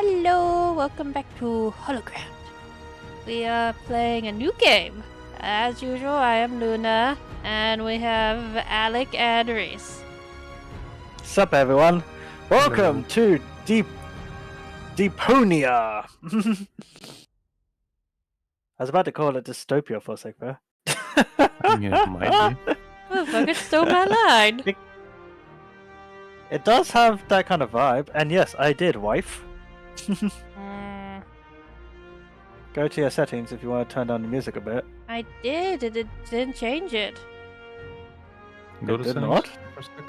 Hello, welcome back to Hologram. We are playing a new game. As usual, I am Luna, and we have Alec and Reese. Sup everyone, welcome to Deponia. I was about to call it dystopia for a sec there. Yeah, it might be. Oh, fuck, it stole my line. It does have that kind of vibe, and yes, I did, wife. Go to your settings if you want to turn down the music a bit. I did, it didn't change it. Go It to did settings not? for a sec. It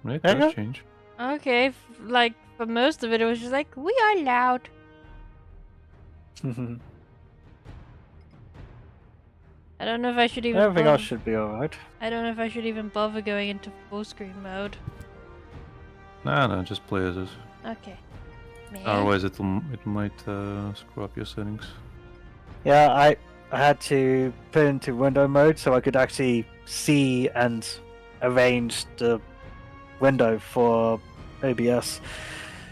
There you does go. change. Okay, like, for most of it, it was just like, we are loud. I don't know if I should even Everything bother. else should be alright. I don't know if I should even bother going into full screen mode. No, just play as is. Okay. Man. Otherwise, it might screw up your settings. Yeah, I had to put it into window mode so I could actually see and arrange the window for OBS.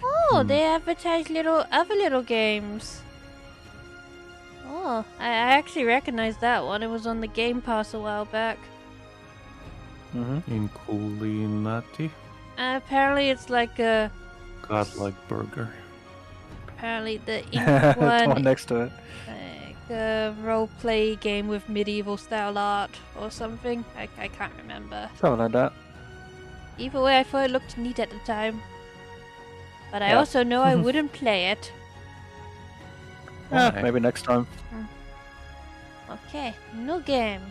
Oh, they advertise other little games. Oh, I actually recognize that one. It was on the Game Pass a while back. In Culinati, Apparently, it's like a. godlike burger. Apparently, the The ink one one, next to it. like a role-play game with medieval-style art or something. I can't remember. Something like that. Either way, I thought it looked neat at the time. But I Yeah. also know I wouldn't play it. Yeah, Why? maybe next time. Okay, new game.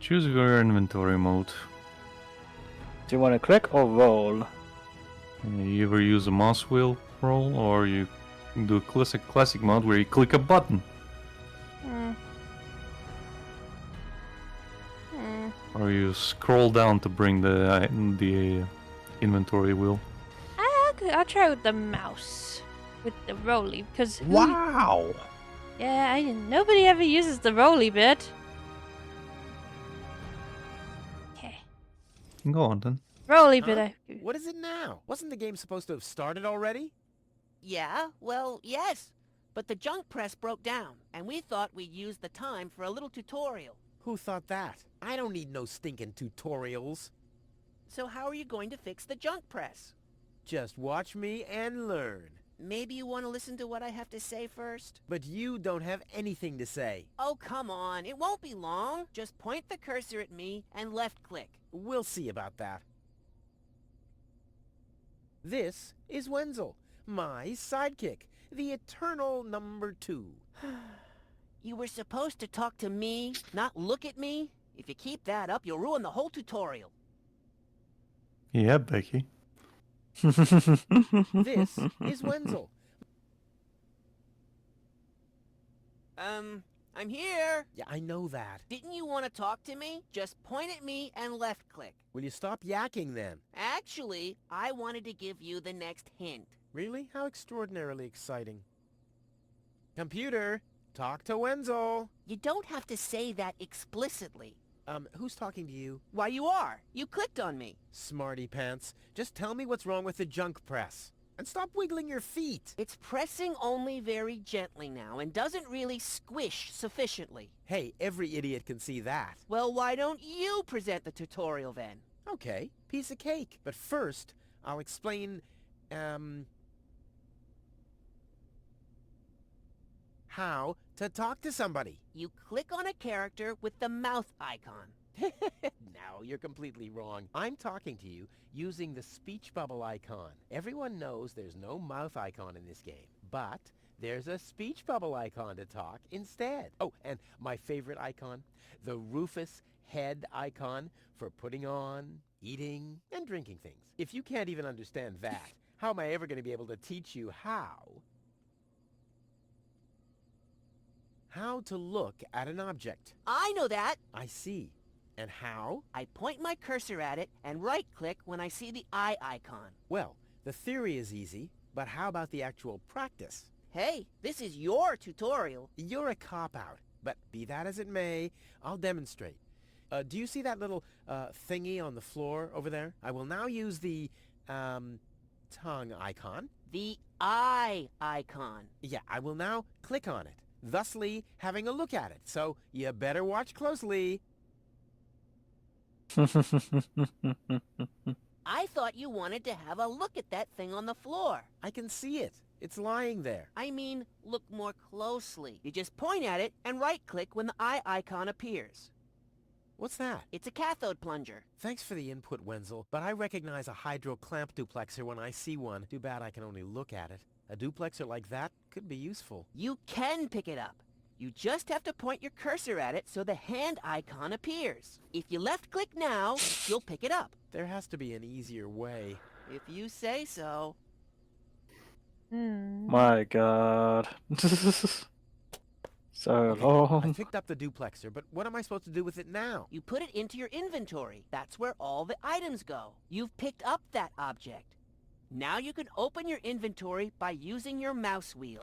Choose your inventory mode. Do you want to click or roll? You either use a mouse wheel roll, or you do a classic mode where you click a button, or you scroll down to bring the inventory wheel. I'll try with the mouse, with the rolly, because Wow! yeah, nobody ever uses the rolly bit. Okay, Go on then. rolly Huh? bit. What is it now? Wasn't the game supposed to have started already? Yeah, well, yes. But the junk press broke down, and we thought we'd use the time for a little tutorial. Who thought that? I don't need no stinking tutorials. So how are you going to fix the junk press? Just watch me and learn. Maybe you want to listen to what I have to say first? But you don't have anything to say. Oh, come on. It won't be long. Just point the cursor at me and left click. We'll see about that. This is Wenzel, my sidekick, the eternal number 2. You were supposed to talk to me, not look at me. If you keep that up, you'll ruin the whole tutorial. Yeah, Becky. This is Wenzel. I'm here. Yeah, I know that. Didn't you want to talk to me? Just point at me and left click. Will you stop yakking then? Actually, I wanted to give you the next hint. Really? How extraordinarily exciting. Computer, talk to Wenzel. You don't have to say that explicitly. Who's talking to you? Why, you are. You clicked on me. Smarty pants. Just tell me what's wrong with the junk press. And stop wiggling your feet. It's pressing only very gently now and doesn't really squish sufficiently. Hey, every idiot can see that. Well, why don't you present the tutorial then? Okay, piece of cake. But first, I'll explain, how to talk to somebody. You click on a character with the mouth icon. No, you're completely wrong. I'm talking to you using the speech bubble icon. Everyone knows there's no mouth icon in this game, but there's a speech bubble icon to talk instead. Oh, and my favorite icon, the Rufus head icon for putting on, eating, and drinking things. If you can't even understand that, how am I ever going to be able to teach you how to look at an object? I know that. I see. And how? I point my cursor at it and right-click when I see the eye icon. Well, the theory is easy, but how about the actual practice? Hey, this is your tutorial. You're a cop-out, but be that as it may, I'll demonstrate. do you see that little thingy on the floor over there? I will now use the tongue icon. The eye icon. Yeah, I will now click on it, thusly having a look at it. So you better watch closely. I thought you wanted to have a look at that thing on the floor. I can see it. It's lying there. I mean, look more closely. You just point at it and right-click when the eye icon appears. What's that? It's a cathode plunger. Thanks for the input, Wenzel, but I recognize a hydro clamp duplexer when I see one. Too bad I can only look at it. A duplexer like that could be useful. You can pick it up. You just have to point your cursor at it so the hand icon appears. If you left-click now, you'll pick it up. There has to be an easier way. If you say so. My God. So Okay, I long. picked up the duplexer, but what am I supposed to do with it now? You put it into your inventory. That's where all the items go. You've picked up that object. Now you can open your inventory by using your mouse wheel.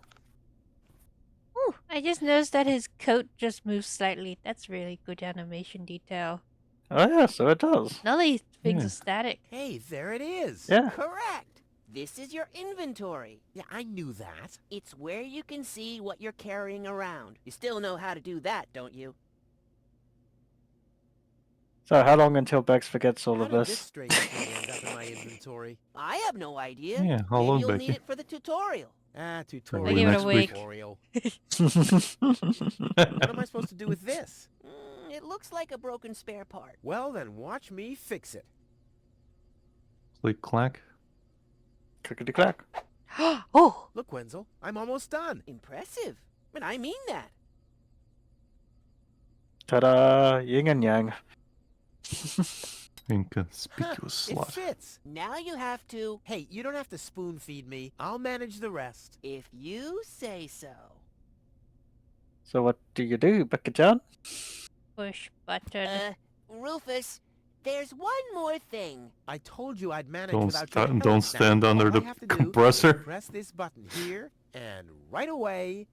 Ooh, I just noticed that his coat just moves slightly. That's really good animation detail. Oh yeah, so it does. None of these things Yeah. are static. Hey, there it is. Yeah. Correct. This is your inventory. Yeah, I knew that. It's where you can see what you're carrying around. You still know how to do that, don't you? So how long until Bex forgets all How of did this this? strange thing end up in my inventory? I have no idea. Yeah, how Maybe long, you'll need Becky? it for the tutorial. Tutorial. Give it a next week. Tutorial. What am I supposed to do with this? It looks like a broken spare part. Well, then watch me fix it. Click clack. Clickety clack. Oh, Look, Wenzel, I'm almost done. Impressive. But I mean that. Ta-da! Yin and yang. Inconspicuous It slot. fits. Now you have to, Hey, you don't have to spoon feed me. I'll manage the rest. if you say so. So what do you do, Becca-chan? push button. Rufus, there's one more thing. I told you I'd manage Don't without your help. don't Now, stand under all I the have to do compressor. is press this button here, and right away.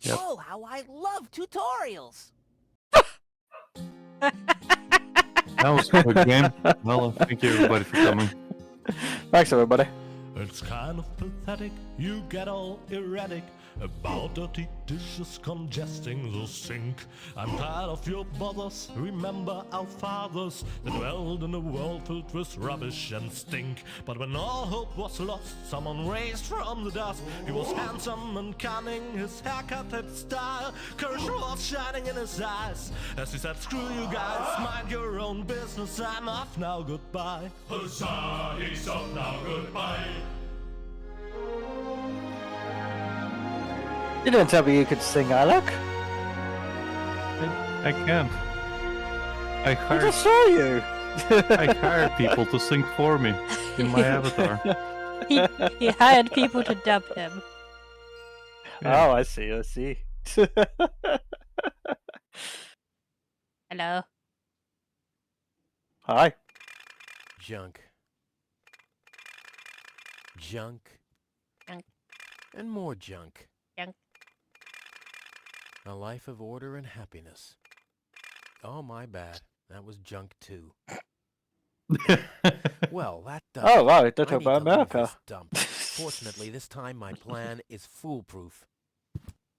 Yep. Oh, how I love tutorials. That was a good game. Well, thank you everybody for coming. Thanks, everybody. It's kind of pathetic, you get all erratic about dirty dishes congesting the sink. I'm tired of your bothers, remember our fathers that dwelled in a world filled with rubbish and stink. But when all hope was lost, someone raised from the dust. He was handsome and cunning, his haircut had style. Courage was shining in his eyes as he said, screw you guys, mind your own business, I'm off now, goodbye. Huzzah, he's off now, goodbye. You didn't tell me you could sing, Alec. I can't. I I hired just saw you. I hired people to sing for me in my avatar. He hired people to dub him. Yeah. Oh, I see. I see. Hello. Hi. Junk. Junk. Junk. And more junk. Junk. A life of order and happiness. Oh, my bad. That was junk too. Well, that does Oh, it. wow. Don't I talk need about to leave America. this dump. Fortunately, this time my plan is foolproof.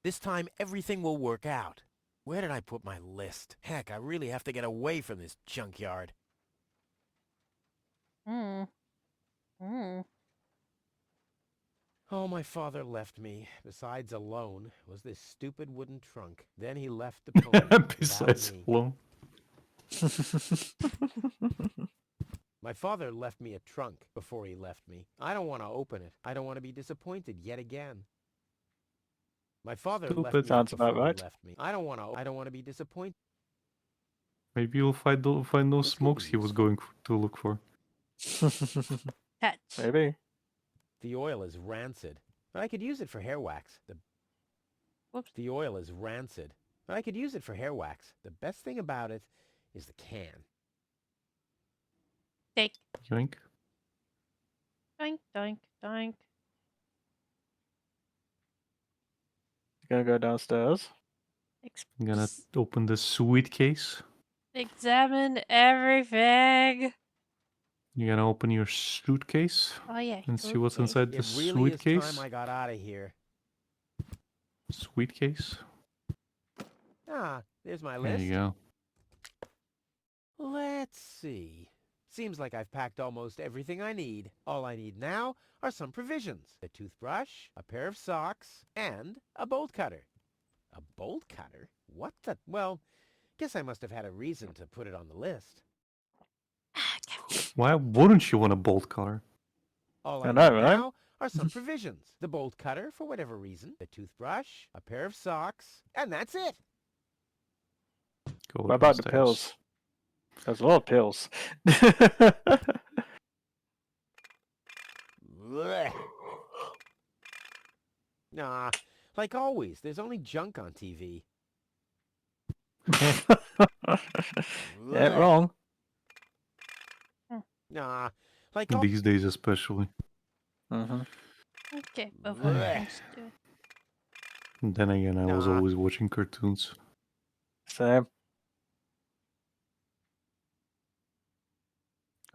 This time everything will work out. Where did I put my list? Heck, I really have to get away from this junkyard. Hmm. Hmm. Oh, my father left me. Besides alone was this stupid wooden trunk. Then he left Deponia Besides without me. alone. My father left me a trunk before he left me. I don't want to open it. I don't want to be disappointed yet again. My father left Stupid. me Sounds about before right. he left me. I don't want to be disappointed. Maybe you'll find those This could smokes be he was useful. going to look for. Touch. Maybe. The oil is rancid, but I could use it for hair wax. Whoops. The oil is rancid, but I could use it for hair wax. The best thing about it is the can. Take. Yoink. Doink, doink, doink. Gonna go downstairs. I'm gonna open the sweet case. Examine everything. You're gonna open your suitcase Oh yeah. and see what's inside the It really sweet is case. time I got out of here. Sweet case. Ah, there's my There list. you go. Let's see. Seems like I've packed almost everything I need. All I need now are some provisions. A toothbrush, a pair of socks, and a bolt cutter. A bolt cutter? What the? Well, guess I must have had a reason to put it on the list. Why wouldn't you want a bolt cutter? All I I know, need right? now are some provisions. The bolt cutter, for whatever reason, a toothbrush, a pair of socks, and that's it. Go What about the downstairs. pills? There's a lot of pills. Blech. Nah, like always, there's only junk on TV. Ain't wrong. Nah, like These days especially. Mm-hmm. Okay, before Blech. things do it. And then again, I was Nah. always watching cartoons. Same.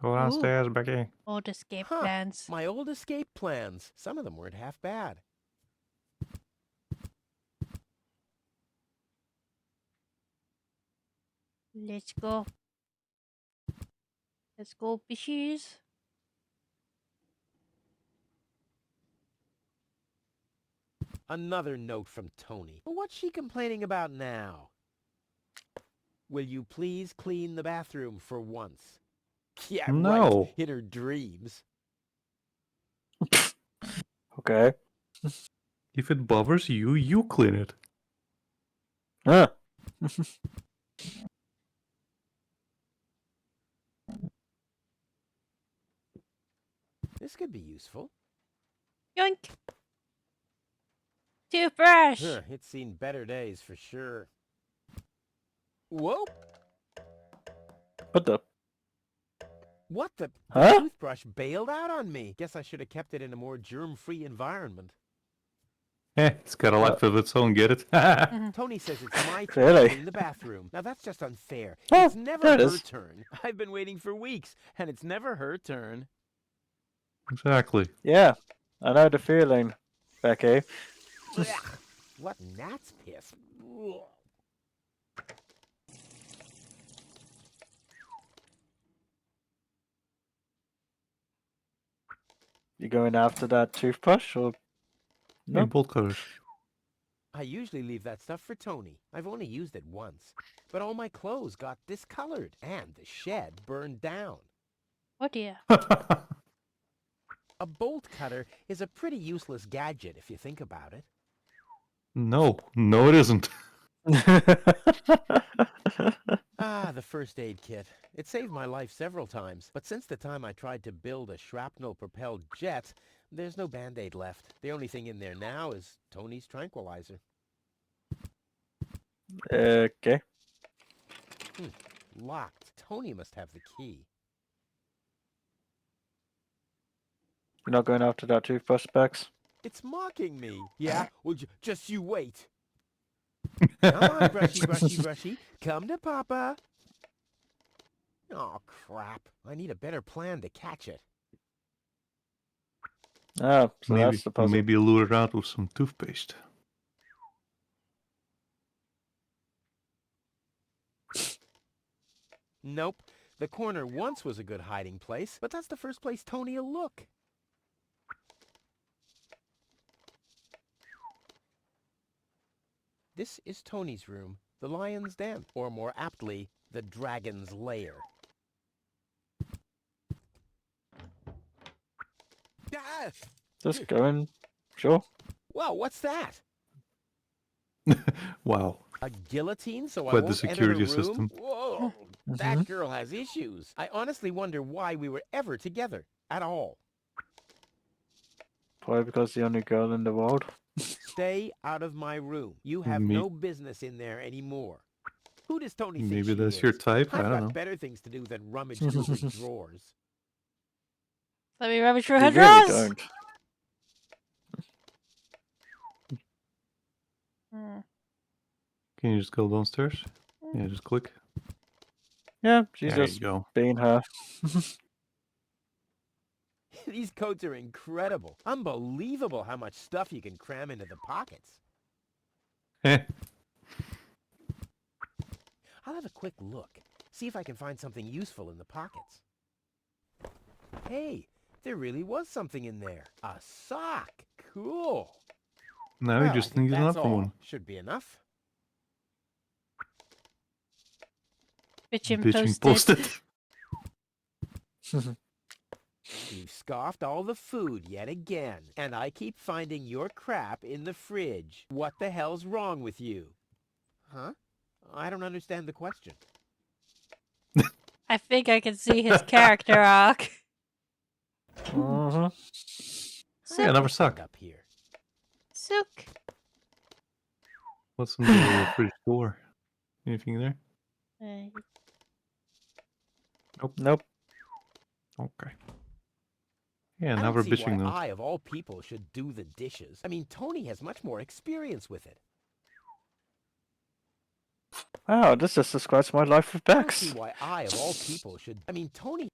Go downstairs, Becky. Old escape Huh, plans. my old escape plans. Some of them weren't half bad. Let's go. Let's go, fishies. Another note from Tony. What's she complaining about now? Will you please clean the bathroom for once? Yeah, No. right. In her dreams. Okay. If it bothers you, you clean it. Huh. This could be useful. Yoink. Toothbrush. Huh, it's seen better days for sure. Whoa! What the? What the? Huh? The toothbrush bailed out on me. Guess I should have kept it in a more germ-free environment. It's got a life of its own, get it? Tony says it's my turn Clearly. to clean the bathroom. Now that's just unfair. Oh, It's never there it her is. turn. I've been waiting for weeks, and it's never her turn. Exactly. Yeah. I know the feeling, Becky. Blech. What gnat's piss? Ugh. You going after that toothbrush or Hey, no? bolt cutters. I usually leave that stuff for Tony. I've only used it once. But all my clothes got discolored, and the shed burned down. Oh dear. A bolt cutter is a pretty useless gadget if you think about it. No, it isn't. Ah, the first aid kit. It saved my life several times, but since the time I tried to build a shrapnel-propelled jet, there's no Band-Aid left. The only thing in there now is Tony's tranquilizer. Okay. Locked. Tony must have the key. You're not going after that toothbrush, Specs? It's mocking me. Yeah? Well, just you wait. Come on, brushy, brushy, brushy. Come to Papa. Oh, crap. I need a better plan to catch it. Oh, so that's the puzzle. Maybe lure it out with some toothpaste. Nope. The corner once was a good hiding place, but that's the first place Tony'll look. This is Tony's room, the lion's den, or more aptly, the dragon's lair. Ah! Just going. Sure. Whoa, what's that? Wow. A guillotine so I Quite the won't enter security the room? system. Whoa, that girl has issues. I honestly wonder why we were ever together at all. Probably because the only girl in the world. Stay out of my room. You have no business in there anymore. Who does Tony think Maybe she that's is? your type. I've I don't got know. better things to do than rummage through her drawers. Let me rummage through You her really drawers. don't. Can you just go downstairs? Yeah, just click. Yeah, she's There just you go. being her. These coats are incredible. Unbelievable how much stuff you can cram into the pockets. Heh. I'll have a quick look. See if I can find something useful in the pockets. Hey, there really was something in there. A sock. Cool. Now Well, you I just think need that's another all. one. Should be enough. Bitchin' Bitching posted. posted. You've scoffed all the food yet again, and I keep finding your crap in the fridge. What the hell's wrong with you? Huh? I don't understand the question. I think I can see his character arc. Mhm. I Yeah, never can suck. stand up here. Sook. What's in the fridge door? Anything there? Nope. Okay. Yeah, I now don't we're see why bitching now. I, of all people, should do the dishes. I mean, Tony has much more experience with it. Wow, this just describes my life with I don't see Bex. why I, of all people, should... I mean, Tony...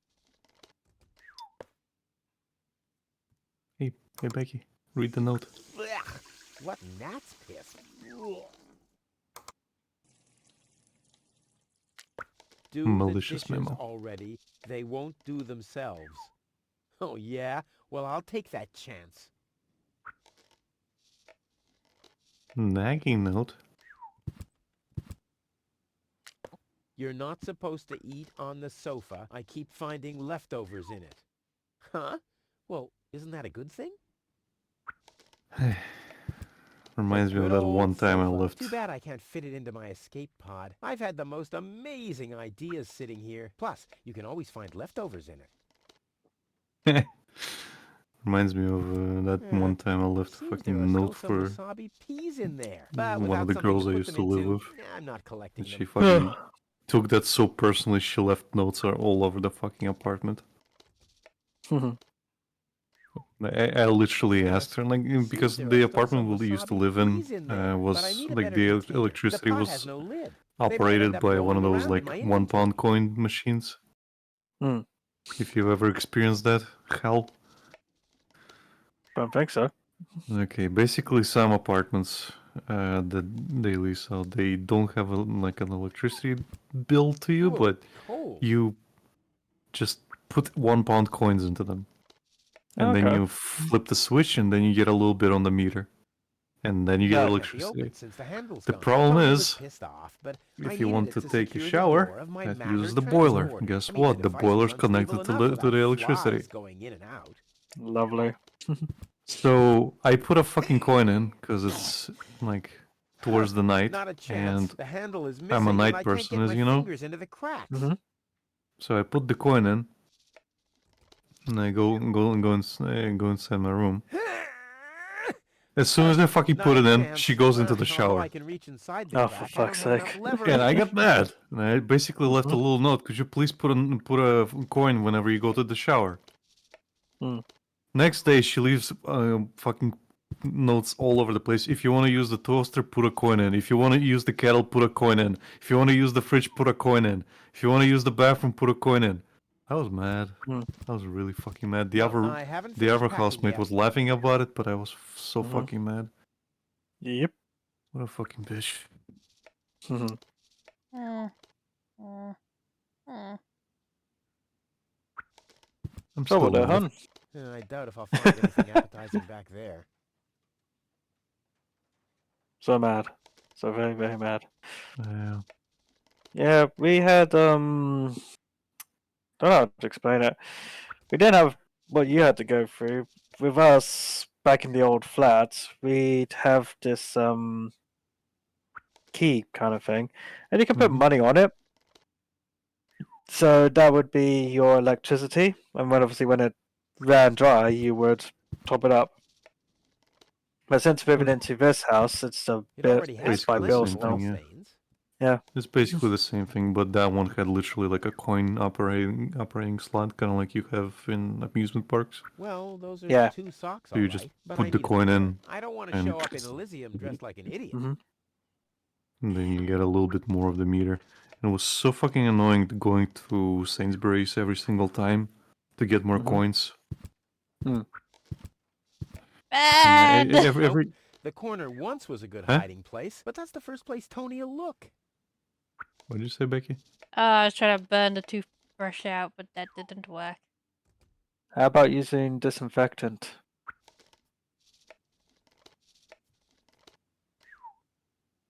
Hey, Becky, read the note. Blech, what gnat's piss. Ugh. Do Malicious the dishes memo. already. They won't do themselves. Oh, yeah? Well, I'll take that chance. Nagging note. You're not supposed to eat on the sofa. I keep finding leftovers in it. Huh? Well, isn't that a good thing? Reminds The me of good that old one time I sofa. left. Too bad I can't fit it into my escape pod. I've had the most amazing ideas sitting here. Plus, you can always find leftovers in it. Reminds me of that one time I left a Seems there are fucking still note some for wasabi peas in there. But one of without the something girls to I put used them to live into, with. I'm not collecting And them. she fucking took that so personally, she left notes are all over the fucking apartment. I literally asked her, like, because Seems there the are still apartment some we used to wasabi live in peas in there, but I was need a like better the container. The electricity pot was has no lid. They might end operated up by one of rolling those around in like my 1 inventory. pound coin machines. Hmm. If you've ever experienced that, hell. Don't think so. Okay, basically some apartments that they lease out, they don't have like an electricity bill to you, Ooh, but cold. you just put 1 pound coins into them. And then Okay. you flip the switch and then you get a little bit on the meter. And then you get Yeah. Can't be electricity. opened since the handle's The gone. problem Tony was is, pissed off, but I if you needed want it to to take a secure the shower, door of my you have to matter use the boiler. transporter. Guess I mean, what? the The device was boiler's unstable connected to enough the without electricity. flies going in and out. Lovely. So I put a fucking coin in, because it's like towards the night, Not a chance. and The handle is I'm a missing, and night I can't person, get as my you know. fingers into the cracks. Mhm. So I put the coin in, and I go inside my room. As soon as I fucking Not put a it in, chance. she goes into the Although shower. I can reach inside the Oh, crack, for I don't fuck's have enough sake. leverage. And I got mad. And I basically left a little note. Could you please put a coin whenever you go to the shower? Hmm. Next day, she leaves fucking notes all over the place. If you want to use the toaster, put a coin in. If you want to use the kettle, put a coin in. If you want to use the fridge, put a coin in. If you want to use the bathroom, put a coin in. I was mad. Hmm. I was really fucking mad. Well, I haven't The finished other packing housemate yet. was laughing about it, but I was so Mhm. fucking mad. Yep. What a fucking bitch. Mhm. I'm Trouble still there, mad. hun. I doubt if I'll find anything appetizing back there. So mad. So very, very mad. Yeah. Yeah, we had don't know how to explain it. We didn't have what you had to go through. With us back in the old flat, we'd have this key kind of thing. And you can put Mhm. money on it. So that would be your electricity. And when it ran dry you would top it up. But since moving into this house, it's a It bit already has it's by basically the plenty bills same of oil now. thing, yeah. stains. Yeah. It's basically the same thing, but that one had literally like a coin operating slot, kind of like you have in amusement parks. Well, those are Yeah. 2 socks, So all you right. just But put I the need a coin beer. in I don't want to and show up in Elysium dressed like an idiot. Mm-hmm. And then you get a little bit more of the meter. And it was so fucking annoying going to Sainsbury's every single time to get more Mhm. coins. Bad! Every The corner once was a good Huh? hiding place, but that's the first place Tony'll look. What did you say, Becky? I was trying to burn the toothbrush out, but that didn't work. How about using disinfectant?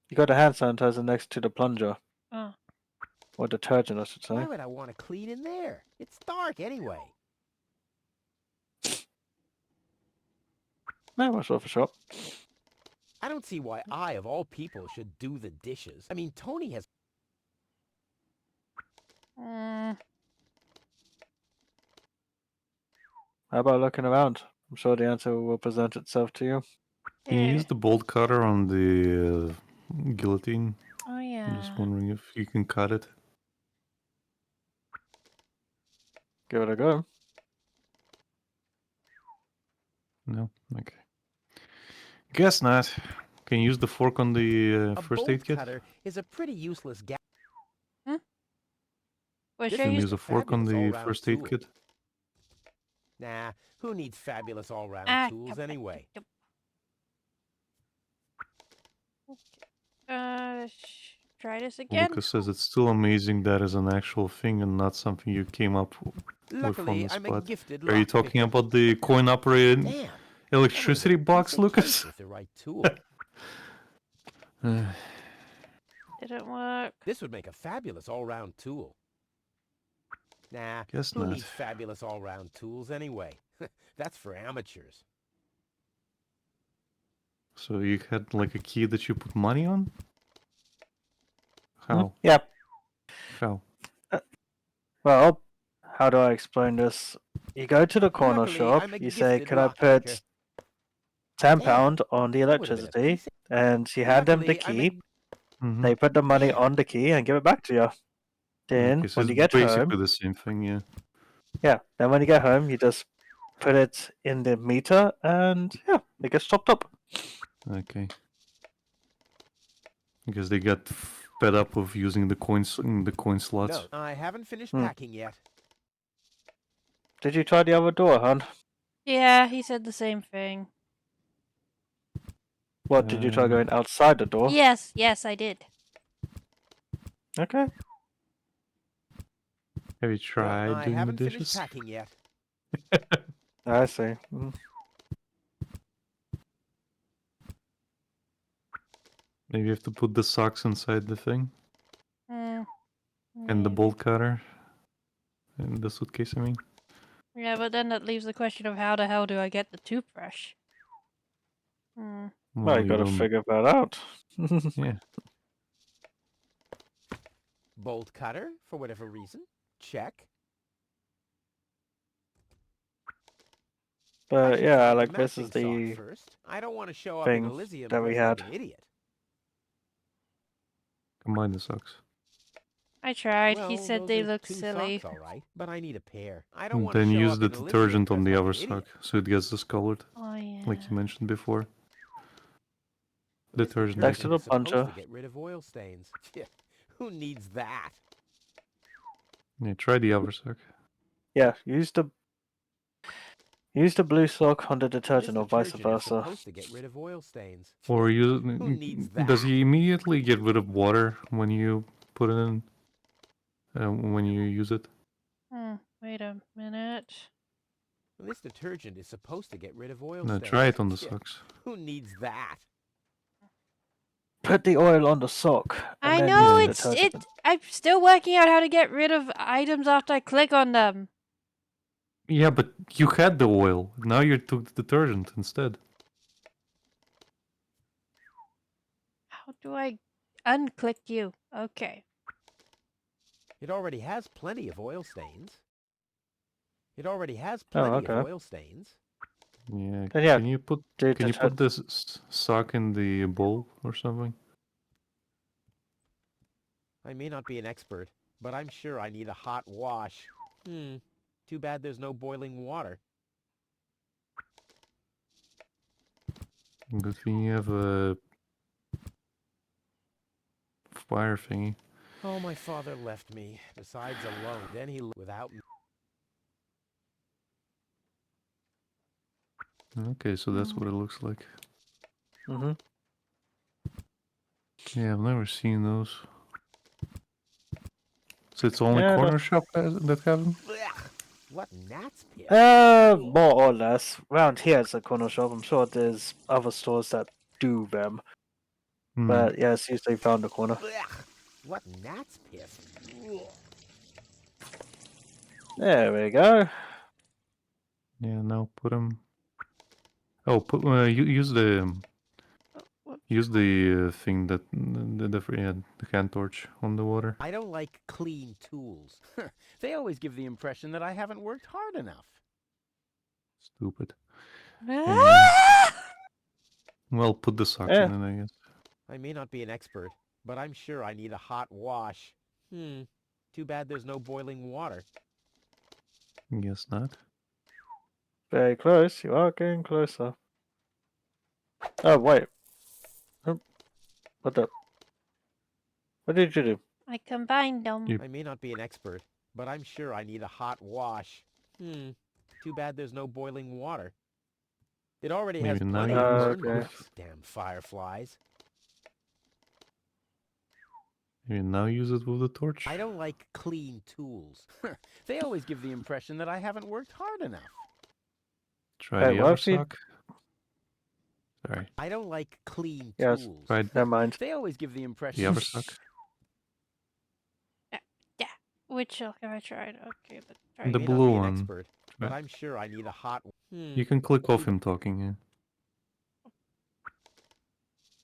You got a hand sanitizer next to the plunger. Oh. Or detergent, I should Why say. would I want to clean in there? It's dark anyway. No, that's worth a shot. I don't see why I, of all people, should do the dishes. I mean, Tony has... Mm, How about looking around? I'm sure the answer will present itself to you. Can you use the bolt cutter on the guillotine? Oh I'm yeah. just wondering if you can cut it. Give it a go. No? Okay. Guess not. Can you use the fork on the A first bolt aid kit? cutter is a pretty useless gadget. What This should I Can you use? use a fork on fabulous the all-round first aid tool. kit? Nah, who needs fabulous all-round tools come back. anyway? Try this again. Lucas says it's still amazing that is an actual thing and not something you came up with from Luckily, the I'm a spot. gifted Are you talking lockpicker. about the coin-operated Damn, electricity that would've box, been a piece of Lucas? cake with the right tool. Didn't work. This would make a fabulous all-round tool. Nah, Guess who not. needs fabulous all-round tools anyway? That's for amateurs. So you had like a key that you put money on? How? Yeah. How? Well, how do I explain this? You go to the corner Luckily, shop, I'm a you say, gifted "Can I lockpicker." put £10 Damn, on the that would've been a electricity?" piece of... And you hand them the Luckily, I'm a... key. Mm-hmm. They put the money Damn. on the key and give it back to you. Then, Okay, so when it's you get basically home, the same thing, yeah. yeah, then when you get home, you just put it in the meter and, yeah, it gets topped up. Okay. Because they got fed up of using the coins in the coin slots. No, I haven't finished Hmm. packing yet. Did you try the other door, hon? Yeah, he said the same thing. What, did you try going outside the door? Yes, I did. Okay. Have you No, tried I doing the haven't finished dishes? packing yet. I see. Maybe you have to put the socks inside the thing Mm, and the maybe. bolt cutter in the suitcase, I mean. Yeah, but then that leaves the question of how the hell do I get the toothbrush? Hmm. Well, you you gotta don't. figure that out. Yeah. Bolt cutter, for whatever reason. Check. I But should yeah, find a like this is mounting sock the first. I don't want to show up in thing Elysium that we dressed had. like an idiot. Combine the socks. I tried. Well, He said those they are look two silly. socks, all right, but I need a pair. I don't And want to then show use up the in Elysium detergent on dressed the like other an idiot. sock so it gets discolored, Oh yeah. like you mentioned before. This Detergent. Next to detergent the is supposed plunger. to get rid of oil stains. Who needs that? Yeah, try the other sock. Yeah, use the blue sock on the This detergent or vice detergent is versa. supposed to get rid of oil stains. Or use. Who needs that? Does he immediately get rid of water when you put it in? When you use it? Wait a minute. This detergent is supposed to get rid of oil No, stains. try it on the socks. Who needs that? Put the oil on the sock and I then know use the it's detergent. I'm still working out how to get rid of items after I click on them. Yeah, but you had the oil. Now you took the detergent instead. How do I unclick you? Okay. It already has plenty of oil stains. It already has Oh, plenty of okay. oil stains. Yeah. Then yeah, Can you put do Can you deter- put this sock in the bowl or something? I may not be an expert, but I'm sure I need a hot wash. Too bad there's no boiling water. Good thing you have a fire thingy. Oh, my father left me. Besides alone. Then he without me. Okay, so that's what it looks like. Mm-hmm. Yeah, I've never seen those. So it's only Yeah, corner shop that have them? Blech! What gnat's piss? more or less. Around here it's a corner shop. I'm sure there's other stores that do them. Hmm. But yeah, it's usually found the corner. Blech! What gnat's piss? There we go. Yeah, now put them. Oh, put use the thing that the hand torch on the water. I don't like clean tools. They always give the impression that I haven't worked hard enough. Stupid. Ah! Well, put the sock Yeah. in it, I guess. I may not be an expert, but I'm sure I need a hot wash. Too bad there's no boiling water. Guess not. Very close. You are getting closer. Oh, wait. Oh, what the? What did you do? I combined them. You- I may not be an expert, but I'm sure I need a hot wash. Too bad there's no boiling water. It already has Maybe now plenty you of use burn it. Okay. marks. Damn fireflies. Maybe now use it with the torch. I don't like clean tools. They always give the impression that I haven't worked hard enough. Try Hey, the what other if you- sock. Sorry. I don't like clean Yes, tools. Right. Never mind. They always give the impression. The other sock. Which sock have I tried? Okay, let's try I The may again. not blue be an one. expert, but Right. I'm sure I need a hot. You can click off him talking, yeah.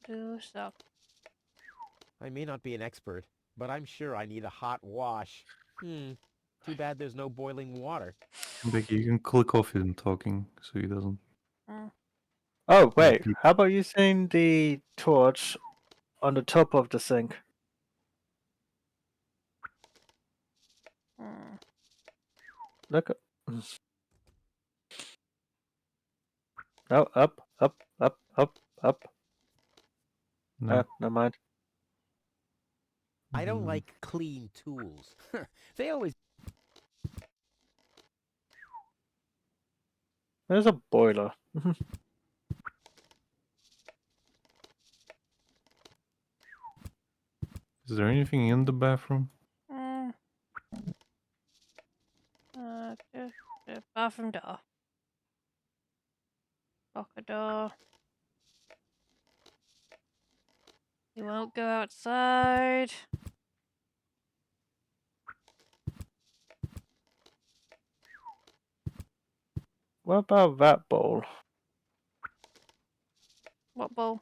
Blue sock. I may not be an expert, but I'm sure I need a hot wash. Too bad there's no boiling water. Becky, you can click off him talking so he doesn't. Oh, wait. Repeat. How about using the torch on the top of the sink? Look. No, up, up, up, up, up. No. Never mind. I don't like clean tools. They always. There's a boiler. Is there anything in the bathroom? The bathroom door. Lock a door. You won't go outside. What about that bowl? What bowl?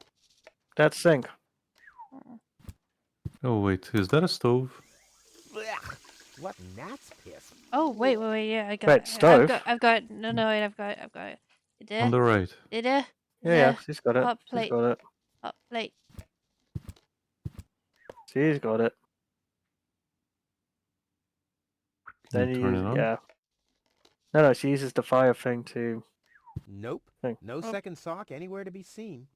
That sink. Oh wait, is that a stove? Blech! What gnat's piss? Oh wait, yeah, I got Wait, it. stove? I've got no wait, I've got it. Did On it? the right. Did it? Yeah, she's got it. Hot She's plate. got it. Hot plate. She's got it. Can Then you turn it on? yeah. No, she uses the fire thing to. Nope. Thing. No second sock anywhere to be seen.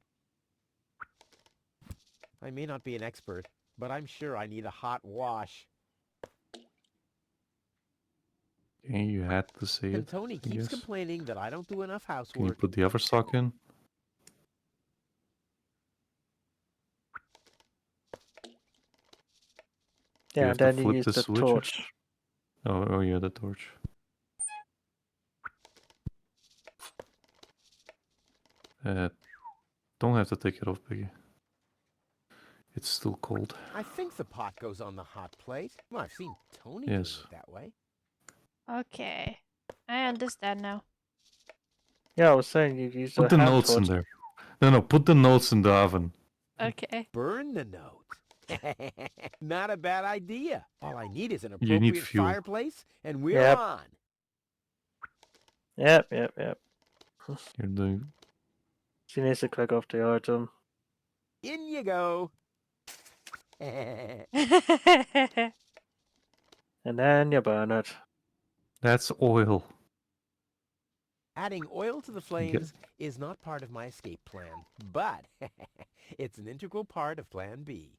I may not be an expert, but I'm sure I need a hot wash. Okay, you had to say And it. Tony I keeps guess. complaining that I don't do enough Can you housework. put the other sock in? Yeah, have and to then you flip use the the switches? torch. Oh yeah, the torch. Don't have to take it off, Piggy. It's still cold. I think the pot goes on the hot plate. Well, I've seen Tony Yes. doing it that way. Okay. I understand now. Yeah, I was saying you use Put the the hand notes in torch. there. No, put the notes in the oven. Okay. Burn the note. Not a bad idea. All I need is an You need appropriate fuel. fireplace, and we're Yep. on. Yep. You're doing. She needs to click off the item. In you go. And then you burn it. That's oil. Adding oil to the flames is not part of my escape plan, but it's an integral part of Plan B.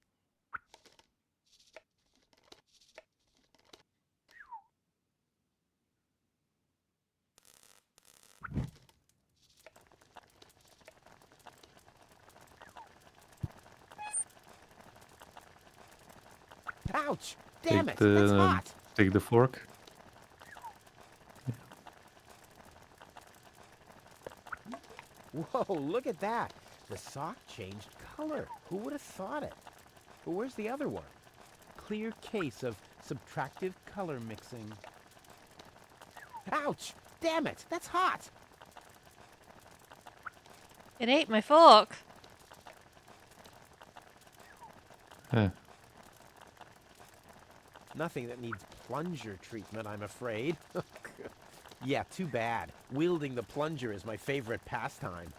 Ouch! Damn Take it! That's the hot! take the fork. Whoa, look at that! The sock changed color. Who would have thought it? But where's the other one? Clear case of subtractive color mixing. Ouch! Damn it! That's hot! It ate my fork. Huh. Nothing that needs plunger treatment, I'm afraid. Yeah, too bad. Wielding the plunger is my favorite pastime.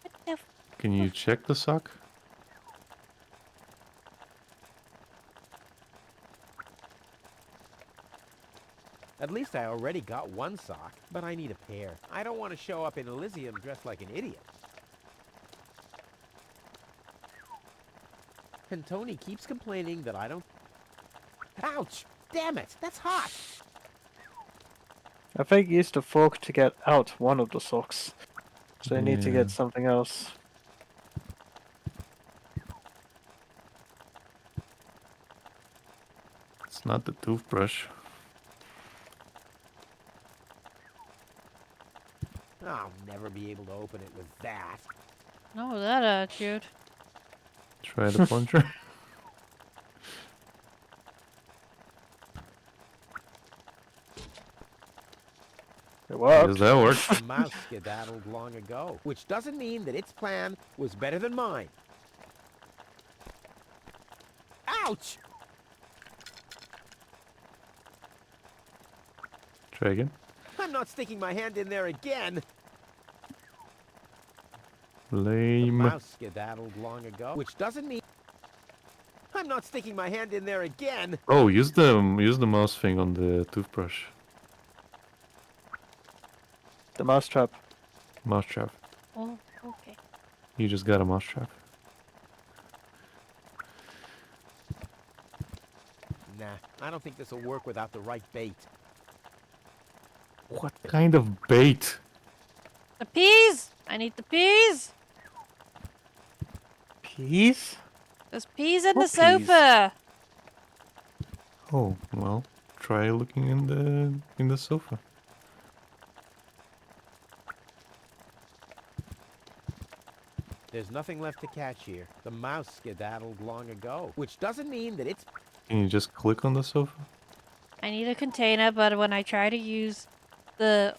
What the f- Can you check the sock? At least I already got one sock, but I need a pair. I don't want to show up in Elysium dressed like an idiot. And Tony keeps complaining that I don't... Ouch! Damn it! That's hot! I think you used the fork to get out one of the socks. So you need to Yeah. get something else. It's not the toothbrush. I'll never be able to open it with that. No, that attitude. Try the plunger. It worked. Does that work? The mouse skedaddled long ago, which doesn't mean that its plan was better than mine. Ouch! Try again. I'm not sticking my hand in there again. The Lame. mouse skedaddled long ago, which doesn't mean I'm not sticking my hand in there again. Oh, use the mouse thing on the toothbrush. The mousetrap. Mousetrap. Oh, okay. You just got a mousetrap. Nah, I don't think this will work without the right bait. What kind of bait? The peas! I need the peas! Peas? There's peas in What the peas? sofa! Oh, well, try looking in the sofa. There's nothing left to catch here. The mouse skedaddled long ago, which doesn't mean that it's... Can you just click on the sofa? I need a container, but when I try to use the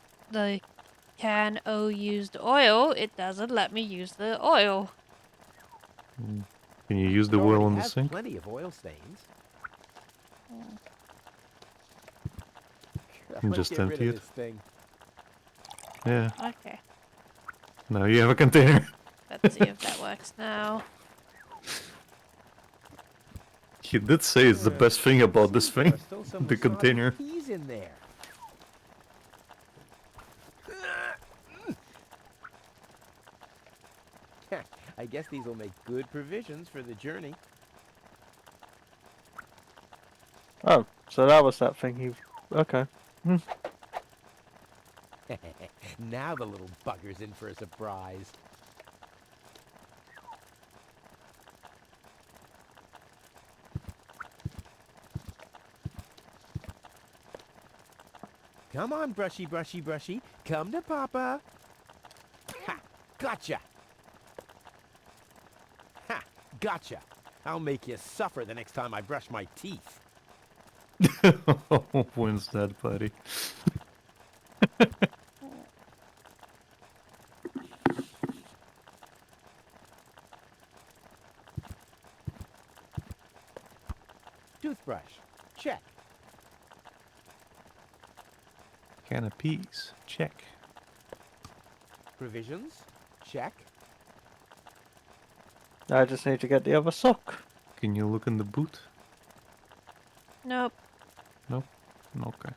can used oil, it doesn't let me use the oil. Can you use the It oil already in the has sink? plenty of oil stains. Just Get rid empty of it. this thing. Yeah. Okay, Now you have a container. let's see if that works now. He did say it's the best thing about this Seems there thing. are still some The wasabi container. peas in there. I guess these will make good provisions for the journey. Oh, so that was that thing you... Okay. Now the little bugger's in for a surprise. Come on, brushy, brushy, brushy. Come to Papa. Ha! Gotcha! Ha! Gotcha! I'll make you suffer the next time I brush my teeth. When's that, buddy? Toothbrush. Check. Can of peas. Check. Provisions. Check. I just need to get the other sock. Can you look in the boot? Nope. Nope. Okay.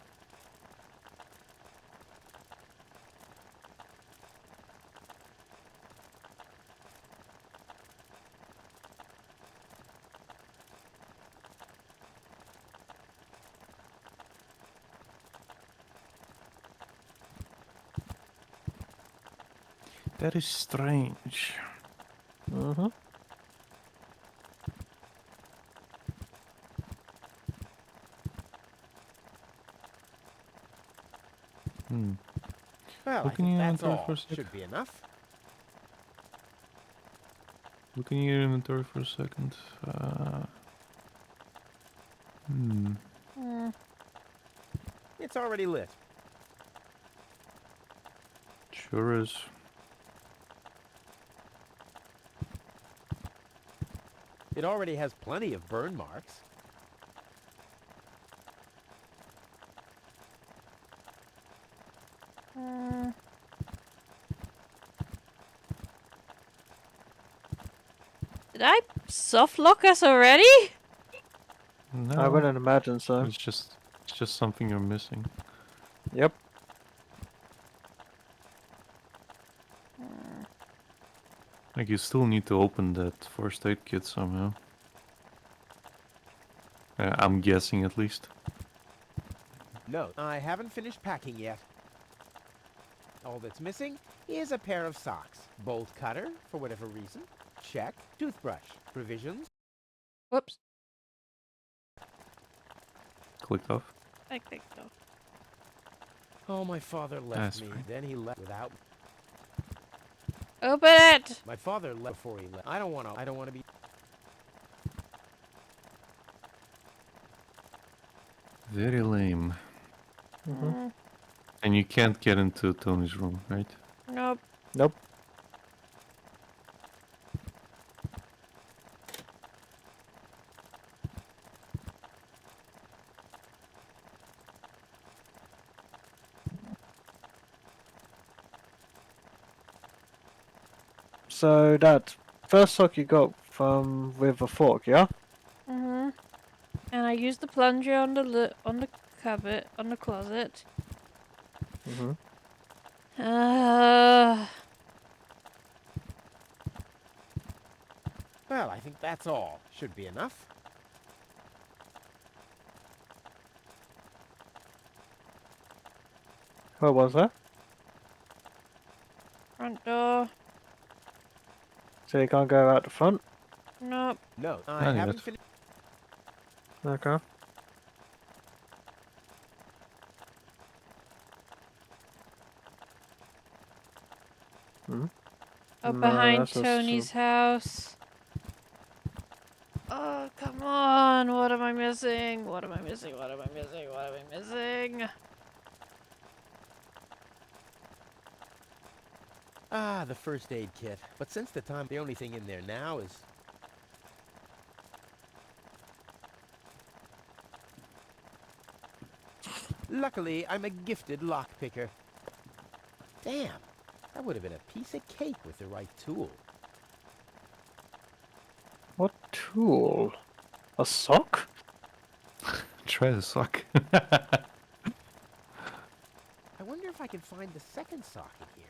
That is strange. Mm-hmm. Hmm. Well, I Look in think your that's inventory for all. a sec. Should be enough. Look in your inventory for a second. Hmm. Hmm. It's already lit. Sure is. It already has plenty of burn marks. Hmm. Did I soft lock us already? No. I wouldn't imagine so. It's just something you're missing. Yep. Like you still need to open that first aid kit somehow. I'm guessing at least. No, I haven't finished packing yet. All that's missing is a pair of socks. Bolt cutter, for whatever reason. Check. Toothbrush. Provisions. Whoops. Clicked off. I think so. Oh, my father left That's me. fine. Then he left without... Open it! My father left before he left. I don't want to be... Very lame. Mm-hmm. And you can't get into Tony's room, right? Nope. Nope. So that first sock you got from with a fork, yeah? Mm-hmm. And I used the plunger on the cupboard, on the closet. Mm-hmm. Well, I think that's all. Should be enough. What was that? Front door. So you can't go out the front? Nope. No, I Not haven't yet. finished... Okay. Hmm. Oh, No, behind that's just Tony's house. Oh, come on. What am I missing? What am I missing? What am I missing? What am I missing? Ah, the first aid kit. But since the time, the only thing in there now is... Luckily, I'm a gifted lockpicker. Damn, that would have been a piece of cake with the right tool. What tool? A sock? Try the sock. I wonder if I can find the second socket here.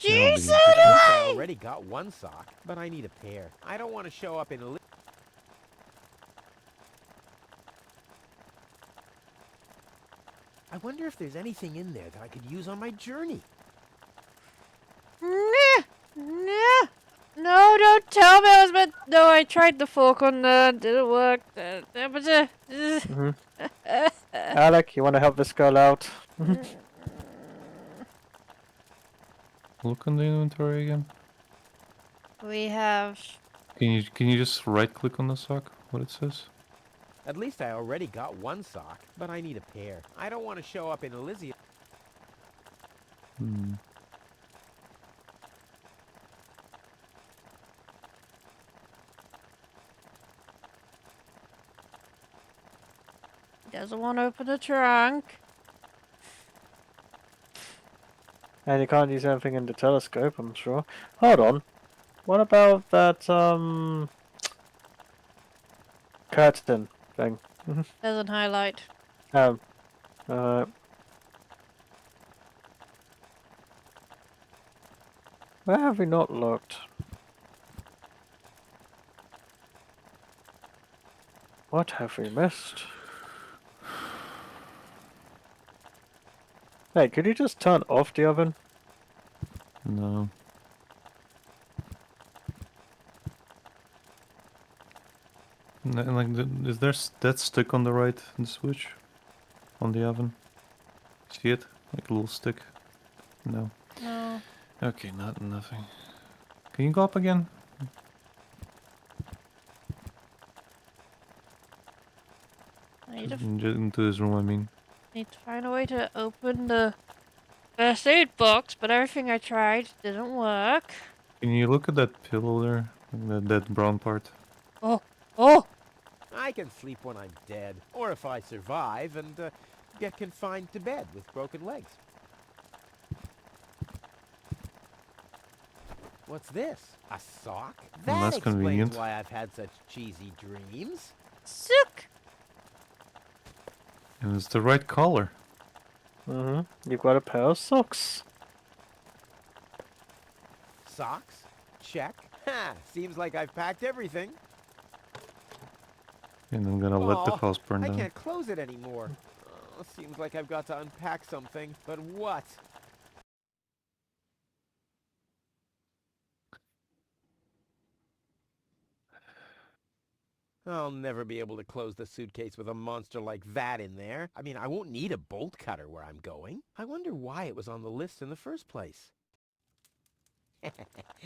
That'll be Jesus! interesting. At least I already got one sock, but I need a pair. I don't want to show up in a... I wonder if there's anything in there that I could use on my journey. Nah, nah. No, don't tell me I was meant. No, I tried the fork on the. Didn't work. Mm-hmm. Alec, you want to help this girl out? Look on the inventory again. We have. Can you just right click on the sock? What it says? At least I already got one sock, but I need a pair. I don't want to show up in Elysium. Hmm. Doesn't want to open the trunk. And you can't use anything in the telescope, I'm sure. Hold on. What about that, curtain thing? Doesn't highlight. Um, where have we not looked? What have we missed? Hey, could you just turn off the oven? No. Like, is there that stick on the right, the switch? On the oven? See it? Like a little stick. No. No. Okay, nothing. Can you go up again? I need to, Into this room, I mean. need to find a way to open the first aid box, but everything I tried didn't work. Can you look at that pillow there? That brown part? Oh! Oh! I can sleep when I'm dead, or if I survive and get confined to bed with broken legs. What's this? A sock? Well, That that's explains convenient. why I've had such cheesy dreams. Sick! And it's the right color. You've got a pair of socks. Socks? Check. Ha! Seems like I've packed everything. And I'm gonna let the Aw, house burn I down. can't close it anymore. Oh, seems like I've got to unpack something. But what? I'll never be able to close the suitcase with a monster like that in there. I mean, I won't need a bolt cutter where I'm going. I wonder why it was on the list in the first place.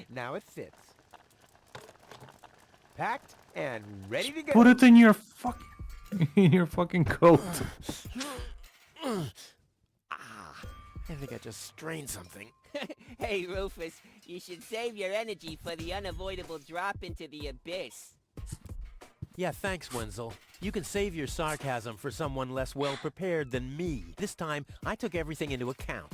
Now it fits. Packed and ready to go. Put it in your fucking coat. I think I just strained something. Hey, Rufus, you should save your energy for the unavoidable drop into the abyss. Yeah, thanks, Wenzel. You can save your sarcasm for someone less well-prepared than me. This time, I took everything into account.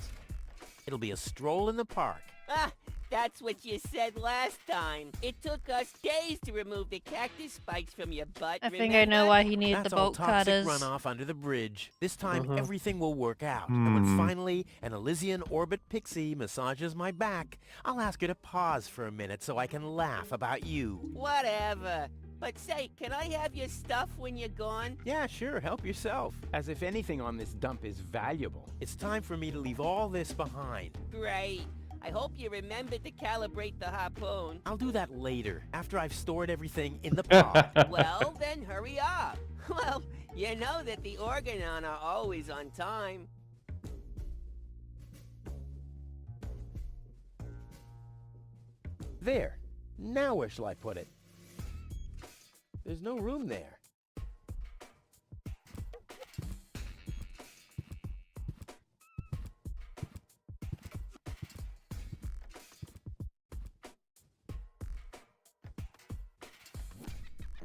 It'll be a stroll in the park. Ah, that's what you said last time. It took us days to remove the cactus spikes from your butt, I think I know why he needed That's the all bolt toxic cutters. runoff under the bridge. This time, everything will work out. And when finally an Elysian orbit pixie massages my back, I'll ask her to pause for a minute so I can laugh about you. Whatever. But say, can I have your stuff when you're gone? Yeah, sure, help yourself. As if anything on this dump is valuable. It's time for me to leave all this behind. Great. I hope you remembered to calibrate the harpoon. I'll do that later, after I've stored everything in the pod. Well, then hurry up. Well, you know that the Organon are always on time. There. Now where shall I put it? There's no room there.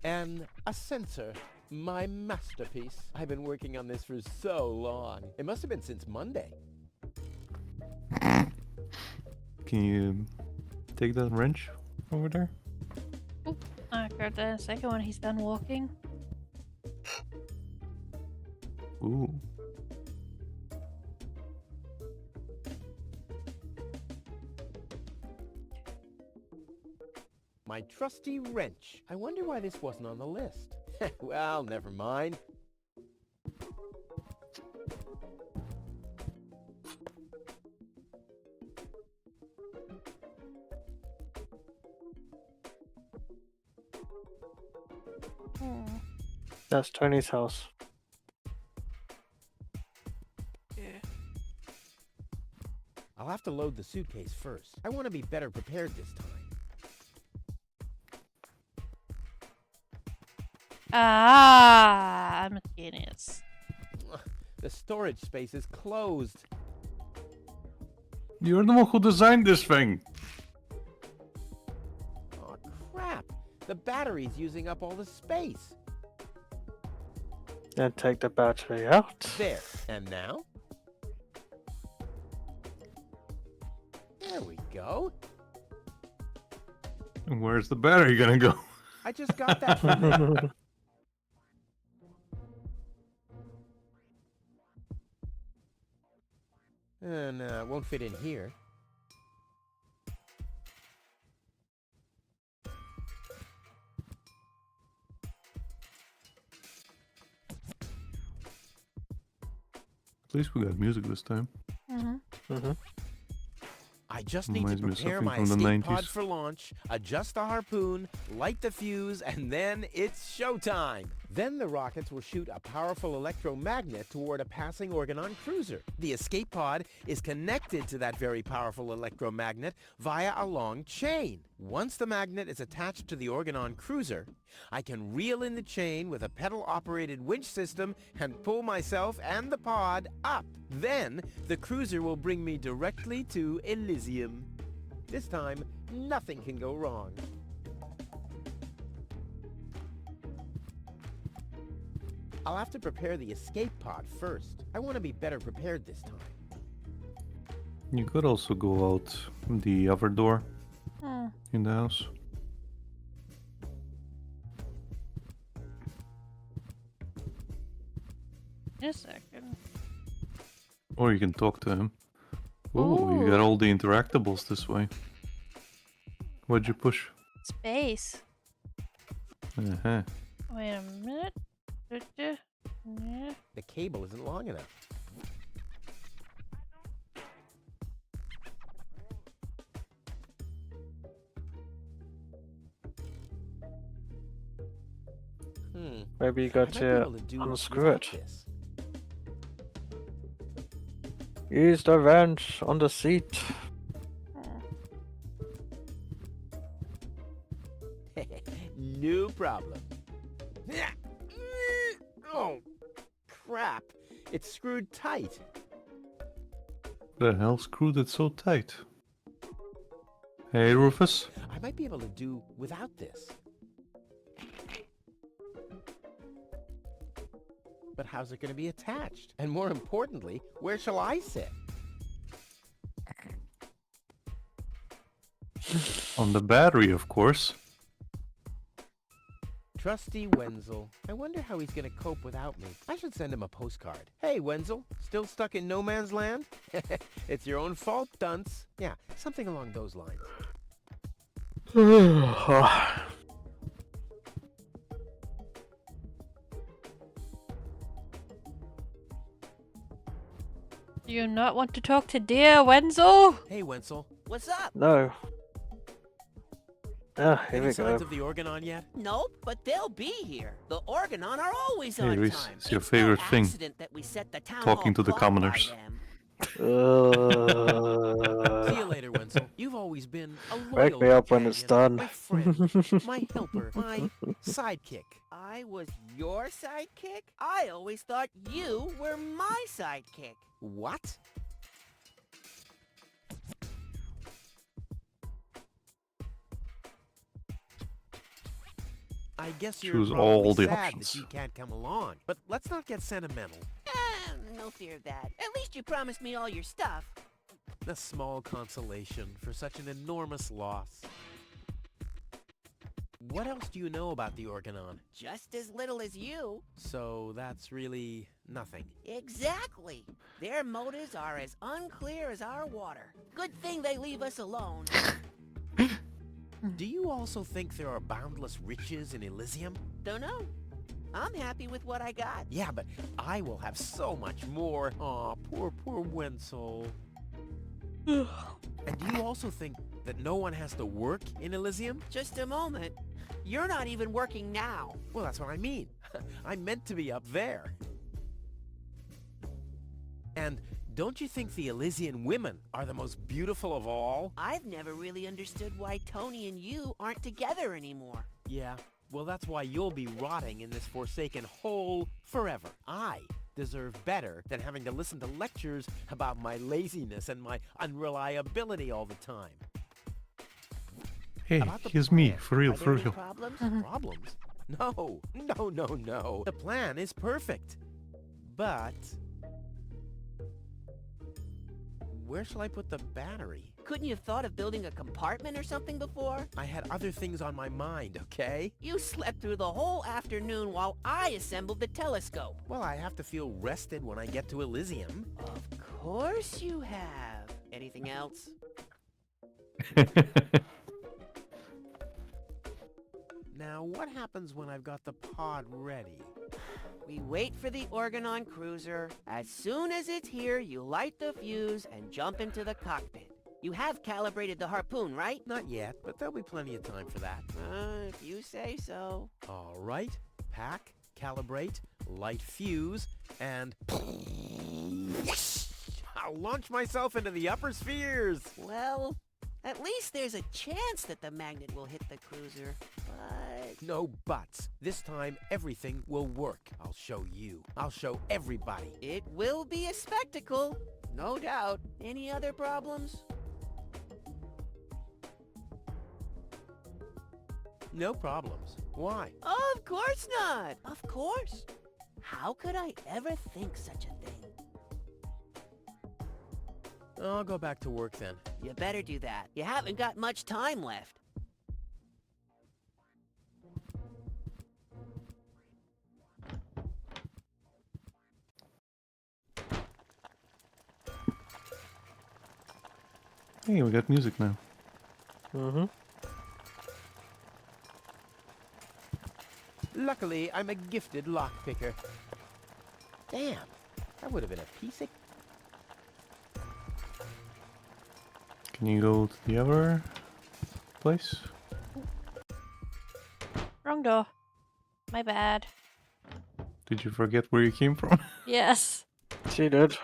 And a sensor. My masterpiece. I've been working on this for so long. It must have been since Monday. Can you take that wrench over there? I'll grab that in a second when he's done walking. Ooh. My trusty wrench. I wonder why this wasn't on the list. Well, never mind. That's Tony's house. Yeah. I'll have to load the suitcase first. I want to be better prepared this time. Ah, I'm a genius. The storage space is closed. You're the one who designed this thing. Oh, crap. The battery's using up all the space. Then take the battery out. There. And now? There we go. And where's the battery gonna go? I just got that from there. And it won't fit in here. At least we got music this time. I just need to Reminds me of prepare something my from the escape pod 90s. for launch, adjust the harpoon, light the fuse, and then it's showtime. Then the rockets will shoot a powerful electromagnet toward a passing Organon cruiser. The escape pod is connected to that very powerful electromagnet via a long chain. Once the magnet is attached to the Organon cruiser, I can reel in the chain with a pedal-operated winch system and pull myself and the pod up. Then, the cruiser will bring me directly to Elysium. This time, nothing can go wrong. I'll have to prepare the escape pod first. I want to be better prepared this time. You could also go out the other door in the house. In a second. Or you can talk to him. Ooh, you got all the interactables this way. What'd you push? Space. Uh-huh. Wait a minute. Yeah. The cable isn't long enough. Maybe you I got might be to able to do unscrew without it. this. Use the wrench on the seat. No problem. Oh, crap. It's screwed tight. The hell screwed it so tight? Hey, Rufus. I might be able to do without this. But how's it going to be attached? And more importantly, where shall I sit? On the battery, of course. Trusty Wenzel. I wonder how he's going to cope without me. I should send him a postcard. Hey, Wenzel, still stuck in no man's land? It's your own fault, dunce. Yeah, something along those lines. Do you not want to talk to dear Wenzel? Hey, Wenzel. What's up? No. Ah, here Any we signs go. of the Organon yet? Nope, but they'll be here. The Organon are always Hey, on Reese, time. it's your favorite no thing. accident that we set the town Talking hall to the clock by commoners. them. See you later, Wenzel. You've always been a loyal Wake me up when it's companion, done. my friend, my helper, my sidekick. I was your sidekick? I always thought you were my sidekick. What? I guess you're Choose probably all the sad options. that you can't come along. But let's not get sentimental. No fear of that. At least you promised me all your stuff. A small consolation for such an enormous loss. What else do you know about the Organon? Just as little as you. So that's really nothing. Exactly. Their motives are as unclear as our water. Good thing they leave us alone. Do you also think there are boundless riches in Elysium? Don't know. I'm happy with what I got. Yeah, but I will have so much more. Aw, poor Wenzel. And do you also think that no one has to work in Elysium? Just a moment. You're not even working now. Well, that's what I mean. I'm meant to be up there. And don't you think the Elysian women are the most beautiful of all? I've never really understood why Tony and you aren't together anymore. Yeah, well, that's why you'll be rotting in this forsaken hole forever. I deserve better than having to listen to lectures about my laziness and my unreliability all the time. Hey, About the here's me, plan. for real, Are there for any real. Problems? Problems? No. The plan is perfect. But where shall I put the battery? Couldn't you have thought of building a compartment or something before? I had other things on my mind, okay? You slept through the whole afternoon while I assembled the telescope. Well, I have to feel rested when I get to Elysium. Of course you have. Anything else? Now, what happens when I've got the pod ready? We wait for the Organon cruiser. As soon as it's here, you light the fuse and jump into the cockpit. You have calibrated the harpoon, right? Not yet, but there'll be plenty of time for that. If you say so. All right. Pack, calibrate, light fuse, and I'll launch myself into the upper spheres. Well, at least there's a chance that the magnet will hit the cruiser, but... No buts. This time, everything will work. I'll show you. I'll show everybody. It will be a spectacle, no doubt. Any other problems? No problems. Why? Of course not! Of course! How could I ever think such a thing? I'll go back to work then. You better do that. You haven't got much time left. Hey, we got music now. Mm-hmm. Luckily, I'm a gifted lockpicker. Damn, that would have been a piece of... Can you go to the other place? Wrong door. My bad. Did you forget where you came from? Yes. She did.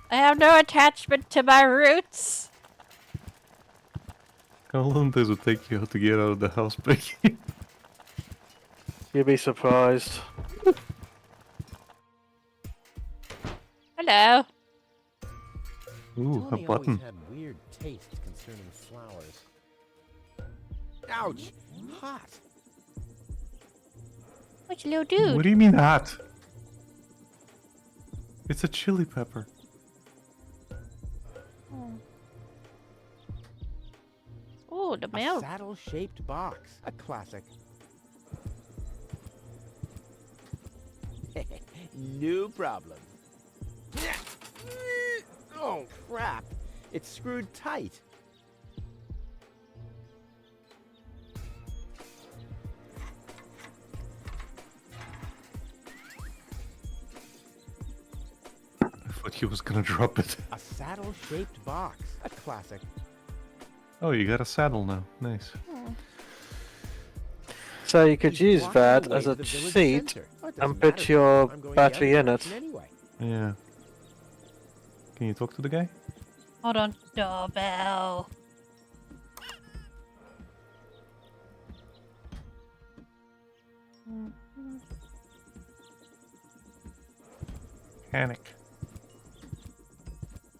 I have no attachment to my roots. How long does it take you to get out of the house, Becky? You'd be surprised. Hello. Ooh, a Tony button. always had weird tastes concerning flowers. Ouch! Hot! Which little dude? What do you mean hot? It's a chili pepper. Oh, the A milk. saddle-shaped box. A classic. No problem. Oh, crap. It's screwed tight. I thought he was gonna drop it. A saddle-shaped box. A classic. Oh, you got a saddle now. Nice. So you could He's use walking that away as to a the village seat center. Oh, it and doesn't put matter, your I'm going the battery other in it. direction Anyway. Yeah. Can you talk to the guy? Hold on. Doorbell. Panic.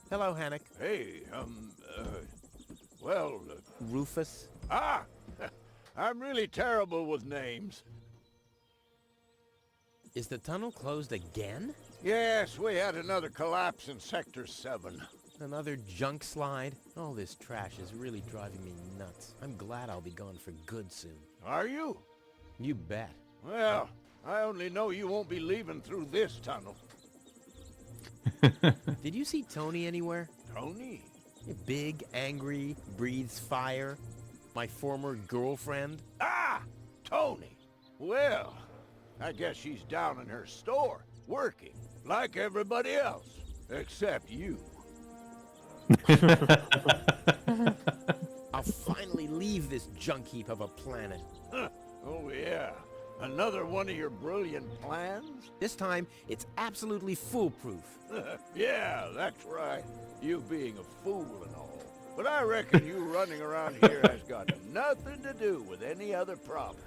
Hello, Hannock. Hey, well, Rufus. I'm really terrible with names. Is the tunnel closed again? Yes, we had another collapse in Sector 7. Another junk slide? All this trash is really driving me nuts. I'm glad I'll be gone for good soon. Are you? You bet. Well, I only know you won't be leaving through this tunnel. Did you see Tony anywhere? Tony? Big, angry, breathes fire. My former girlfriend. Ah! Tony! Well, I guess she's down in her store, working, like everybody else, except you. I'll finally leave this junk heap of a planet. Oh yeah, another one of your brilliant plans? This time, it's absolutely foolproof. Yeah, that's right. You being a fool and all. But I reckon you running around here has got nothing to do with any other problems.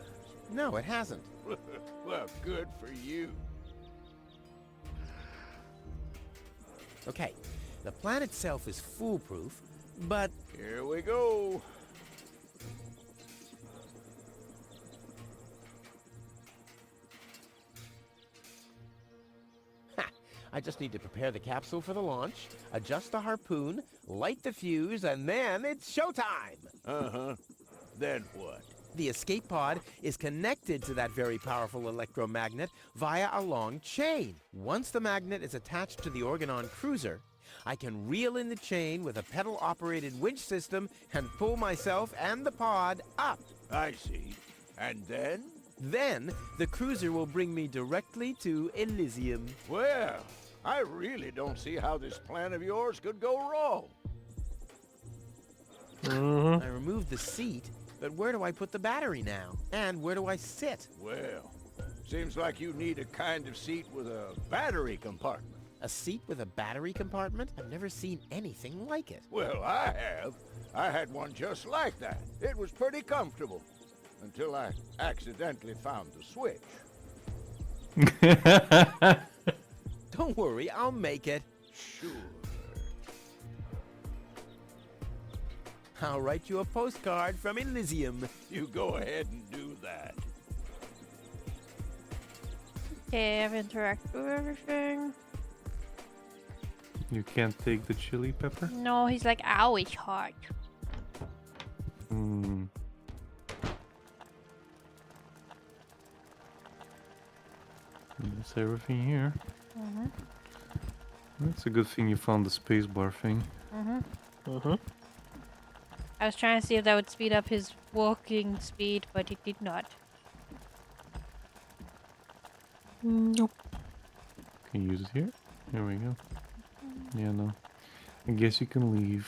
No, it hasn't. Well, good for you. Okay, the plan itself is foolproof, but Here we go. I just need to prepare the capsule for the launch, adjust the harpoon, light the fuse, and then it's showtime! Uh-huh. Then what? The escape pod is connected to that very powerful electromagnet via a long chain. Once the magnet is attached to the Organon cruiser, I can reel in the chain with a pedal-operated winch system and pull myself and the pod up. I see. And then? Then, the cruiser will bring me directly to Elysium. Well, I really don't see how this plan of yours could go wrong. Mm-hmm. I removed the seat, but where do I put the battery now? And where do I sit? Well, Seems like you need a kind of seat with a battery compartment. A seat with a battery compartment? I've never seen anything like it. Well, I have. I had one just like that. It was pretty comfortable. Until I accidentally found the switch. Don't worry, I'll make it. Sure. I'll write you a postcard from Elysium. You go ahead and do that. Okay, I've interacted with everything. You can't take the chili pepper? No, he's like, ow, it's hard. Hmm. That's everything here. It's a good thing you found the spacebar thing. I was trying to see if that would speed up his walking speed, but it did not. Nope. Can you use it here? Here we go. Yeah, no. I guess you can leave.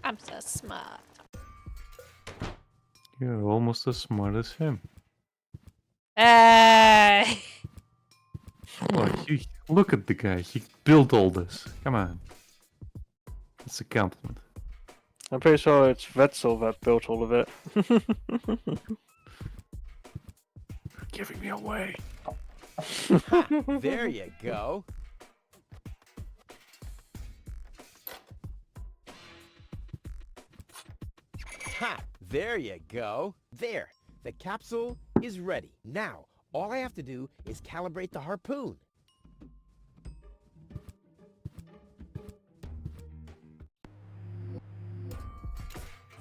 I'm so smart. You're almost as smart as him. Hey! Oh, look at the guy. He built all this. Come on. It's a compliment. I'm pretty sure it's Wetzel that built all of it. You're giving me away. There you go. Ha! There you go. There. The capsule is ready. Now, all I have to do is calibrate the harpoon.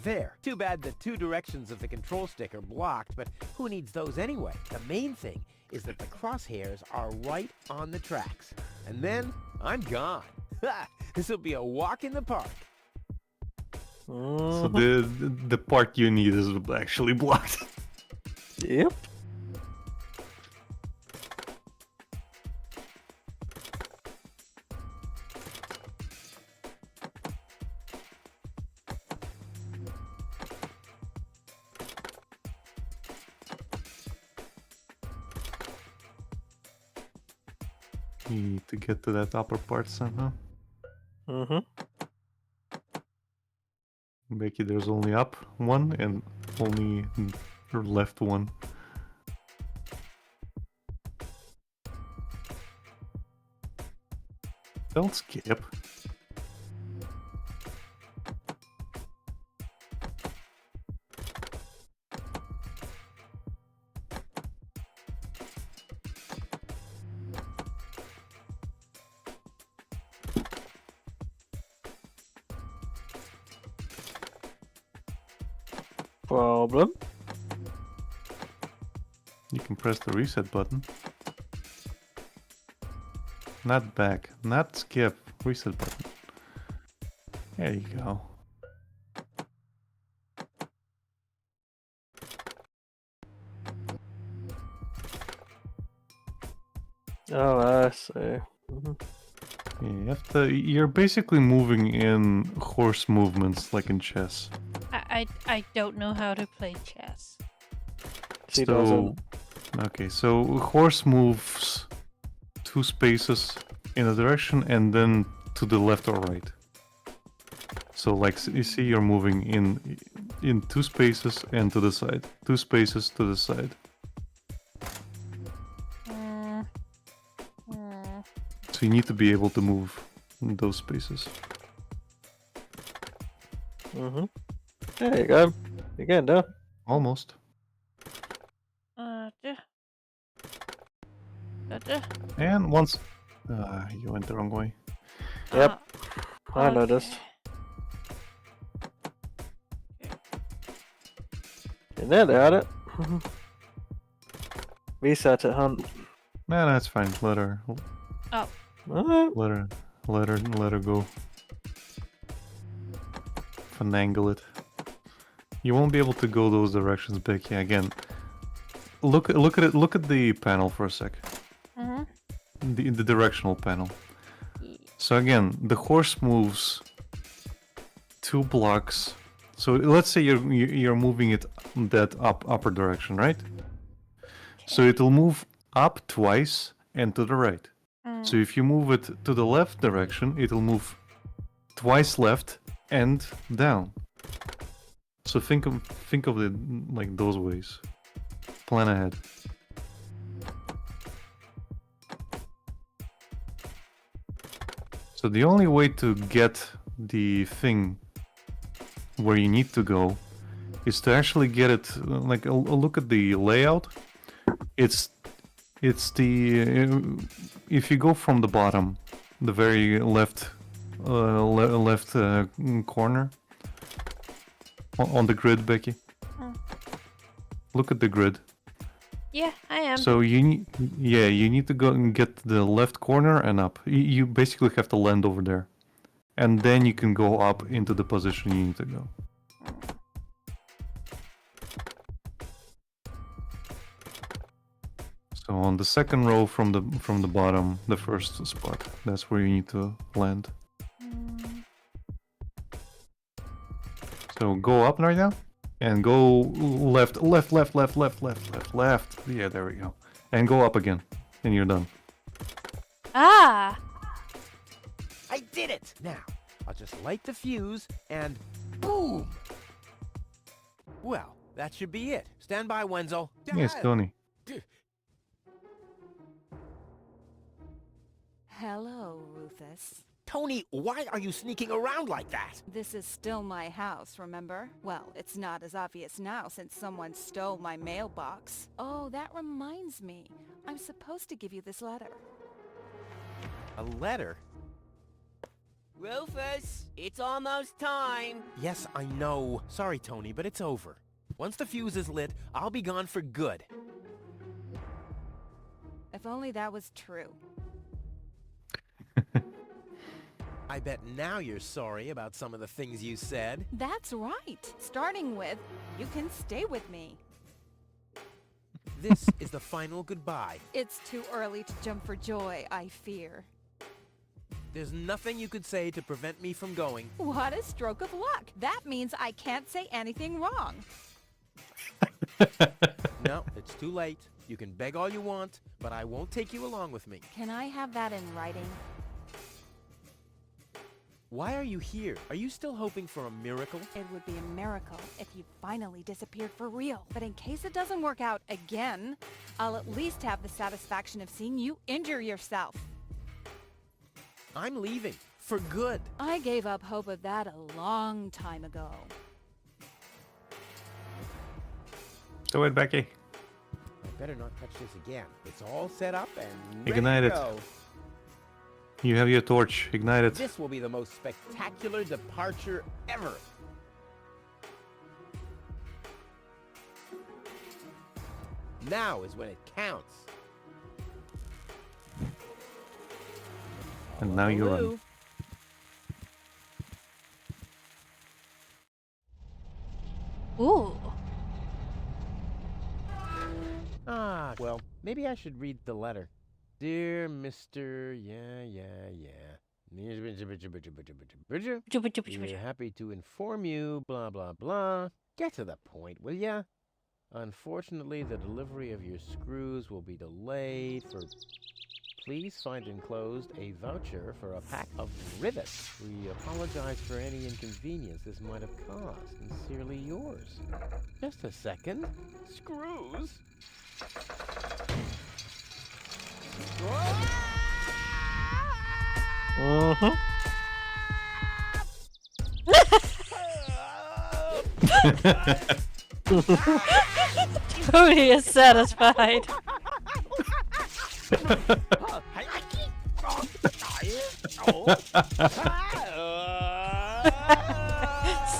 There. Too bad the two directions of the control stick are blocked, but who needs those anyway? The main thing is that the crosshairs are right on the tracks. And then I'm gone. Ha! This will be a walk in the park. So the part you need is actually blocked. Yep. You need to get to that upper part somehow. Becky, there's only up one and only left one. Don't skip. Problem. You can press the reset button. Not back, not skip, reset button. There you go. Oh, I see. Yeah, you have to, you're basically moving in horse movements like in chess. I don't know how to play chess. She doesn't. Okay, so horse moves 2 spaces in a direction and then to the left or right. So like you see, you're moving in 2 spaces and to the side, 2 spaces to the side. So you need to be able to move in those spaces. There you go. You're getting done. Almost. And once you went the wrong way. Yep. I noticed. And there they had it. Reset it, hunt. Nah, that's fine. Let her Alright. let her go. Finagle it. You won't be able to go those directions, Becky. Again, look at it. Look at the panel for a sec. The directional panel. So again, the horse moves 2 blocks. So let's say you're moving it that upper direction, right? So it'll move up twice and to the right. So if you move it to the left direction, it'll move twice left and down. So think of it like those ways. Plan ahead. So the only way to get the thing where you need to go is to actually get it like a look at the layout. It's the if you go from the bottom, the very left corner on the grid, Becky. Look at the grid. Yeah, I am. So you need to go and get the left corner and up. You basically have to land over there, and then you can go up into the position you need to go. So on the second row from the bottom, the first spot, that's where you need to land. So go up right now, and go left. Yeah, there we go. And go up again, and you're done. Ah! I did it! Now, I'll just light the fuse and boom! Well, that should be it. Stand by, Wenzel. Yes, Tony. Hello, Rufus. Tony, why are you sneaking around like that? This is still my house, remember? Well, it's not as obvious now since someone stole my mailbox. Oh, that reminds me. I'm supposed to give you this letter. A letter? Rufus, it's almost time. Yes, I know. Sorry, Tony, but it's over. Once the fuse is lit, I'll be gone for good. If only that was true. I bet now you're sorry about some of the things you said. That's right. Starting with, you can stay with me. This is the final goodbye. It's too early to jump for joy, I fear. There's nothing you could say to prevent me from going. What a stroke of luck. That means I can't say anything wrong. No, it's too late. You can beg all you want, but I won't take you along with me. Can I have that in writing? Why are you here? Are you still hoping for a miracle? It would be a miracle if you finally disappeared for real. But in case it doesn't work out again, I'll at least have the satisfaction of seeing you injure yourself. I'm leaving. For good. I gave up hope of that a long time ago. Do it, Becky. I better not touch this again. It's all set up and ready Ignite to it. go. You have your torch. Ignite it. This will be the most spectacular departure ever. Now is when it counts. And now you run. Hallelujah. Ooh. Ah, well, maybe I should read the letter. Dear Mr. We're happy to inform you, blah, blah, blah. Get to the point, will ya? Unfortunately, the delivery of your screws will be delayed for... Please find enclosed a voucher for a pack of rivets. We apologize for any inconvenience this might have caused. Sincerely yours. Just a second. Screws? Tony is satisfied.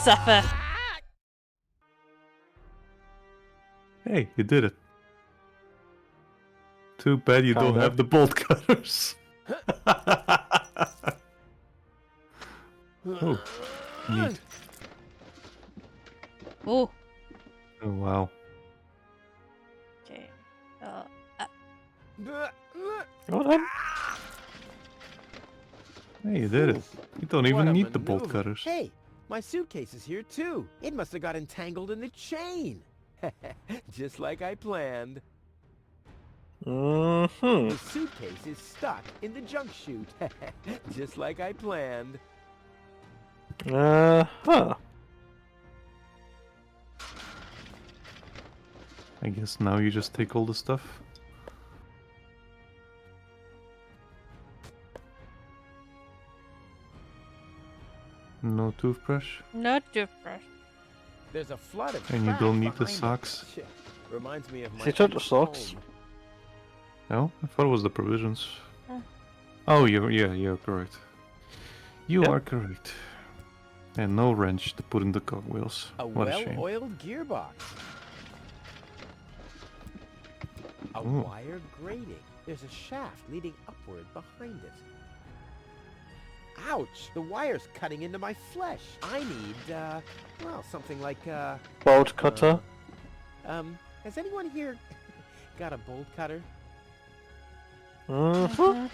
Suffer. Hey, you did it. Too bad you don't Kinda. have the bolt cutters. Oh, neat. Ooh. Oh, wow. Okay. Well done. Hey, you did it. You don't What even a need the bolt maneuver. cutters. Hey, My suitcase is here too. It must have got entangled in the chain. Just like I planned. Mm-hmm. The suitcase is stuck in the junk chute. Just like I planned. Huh. I guess now you just take all the stuff. No toothbrush. No toothbrush. There's a flood of And you trash don't need the behind socks. us. Shit. Reminds me of my He took the old socks. home. No, I thought it was the provisions. Huh. Oh, you're correct. You Yep. are correct. And no wrench to put in the cogwheels. A What a shame. well-oiled gearbox. A Ooh. wire grating. There's a shaft leading upward behind it. Ouch! The wire's cutting into my flesh. I need, well, something like, Bolt cutter. Has anyone here got a bolt cutter? Mm-hmm.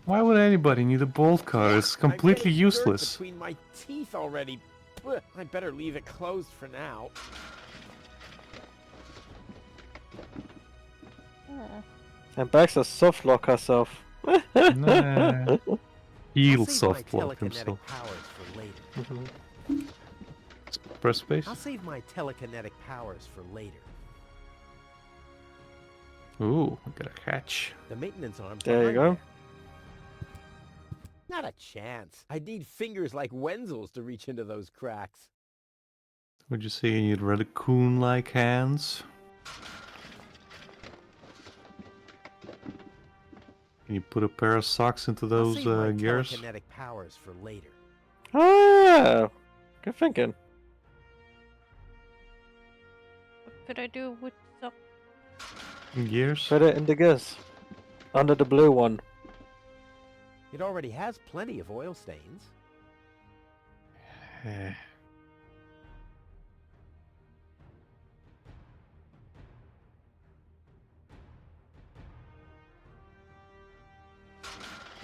Why would anybody need a bolt cutter? It's I'm completely getting dirt useless. between my teeth already. Blech, I better leave it closed for now. And Baxter soft lock herself. Nah. He'll I'll save my soft lock telekinetic himself. powers for later. Mhm. Press space. I'll save my telekinetic powers for later. Ooh, I got a hatch. The maintenance arms. There you behind go. Not a chance. I need fingers like Wenzel's to reach into those cracks. Would you say you need raccoon-like hands? Can you put a pair of socks into I'll those save my gears? telekinetic powers for later. Oh yeah. Good thinking. What could I do with some? Gears? Put it in the gears. Under the blue one. It already has plenty of oil stains. Eh.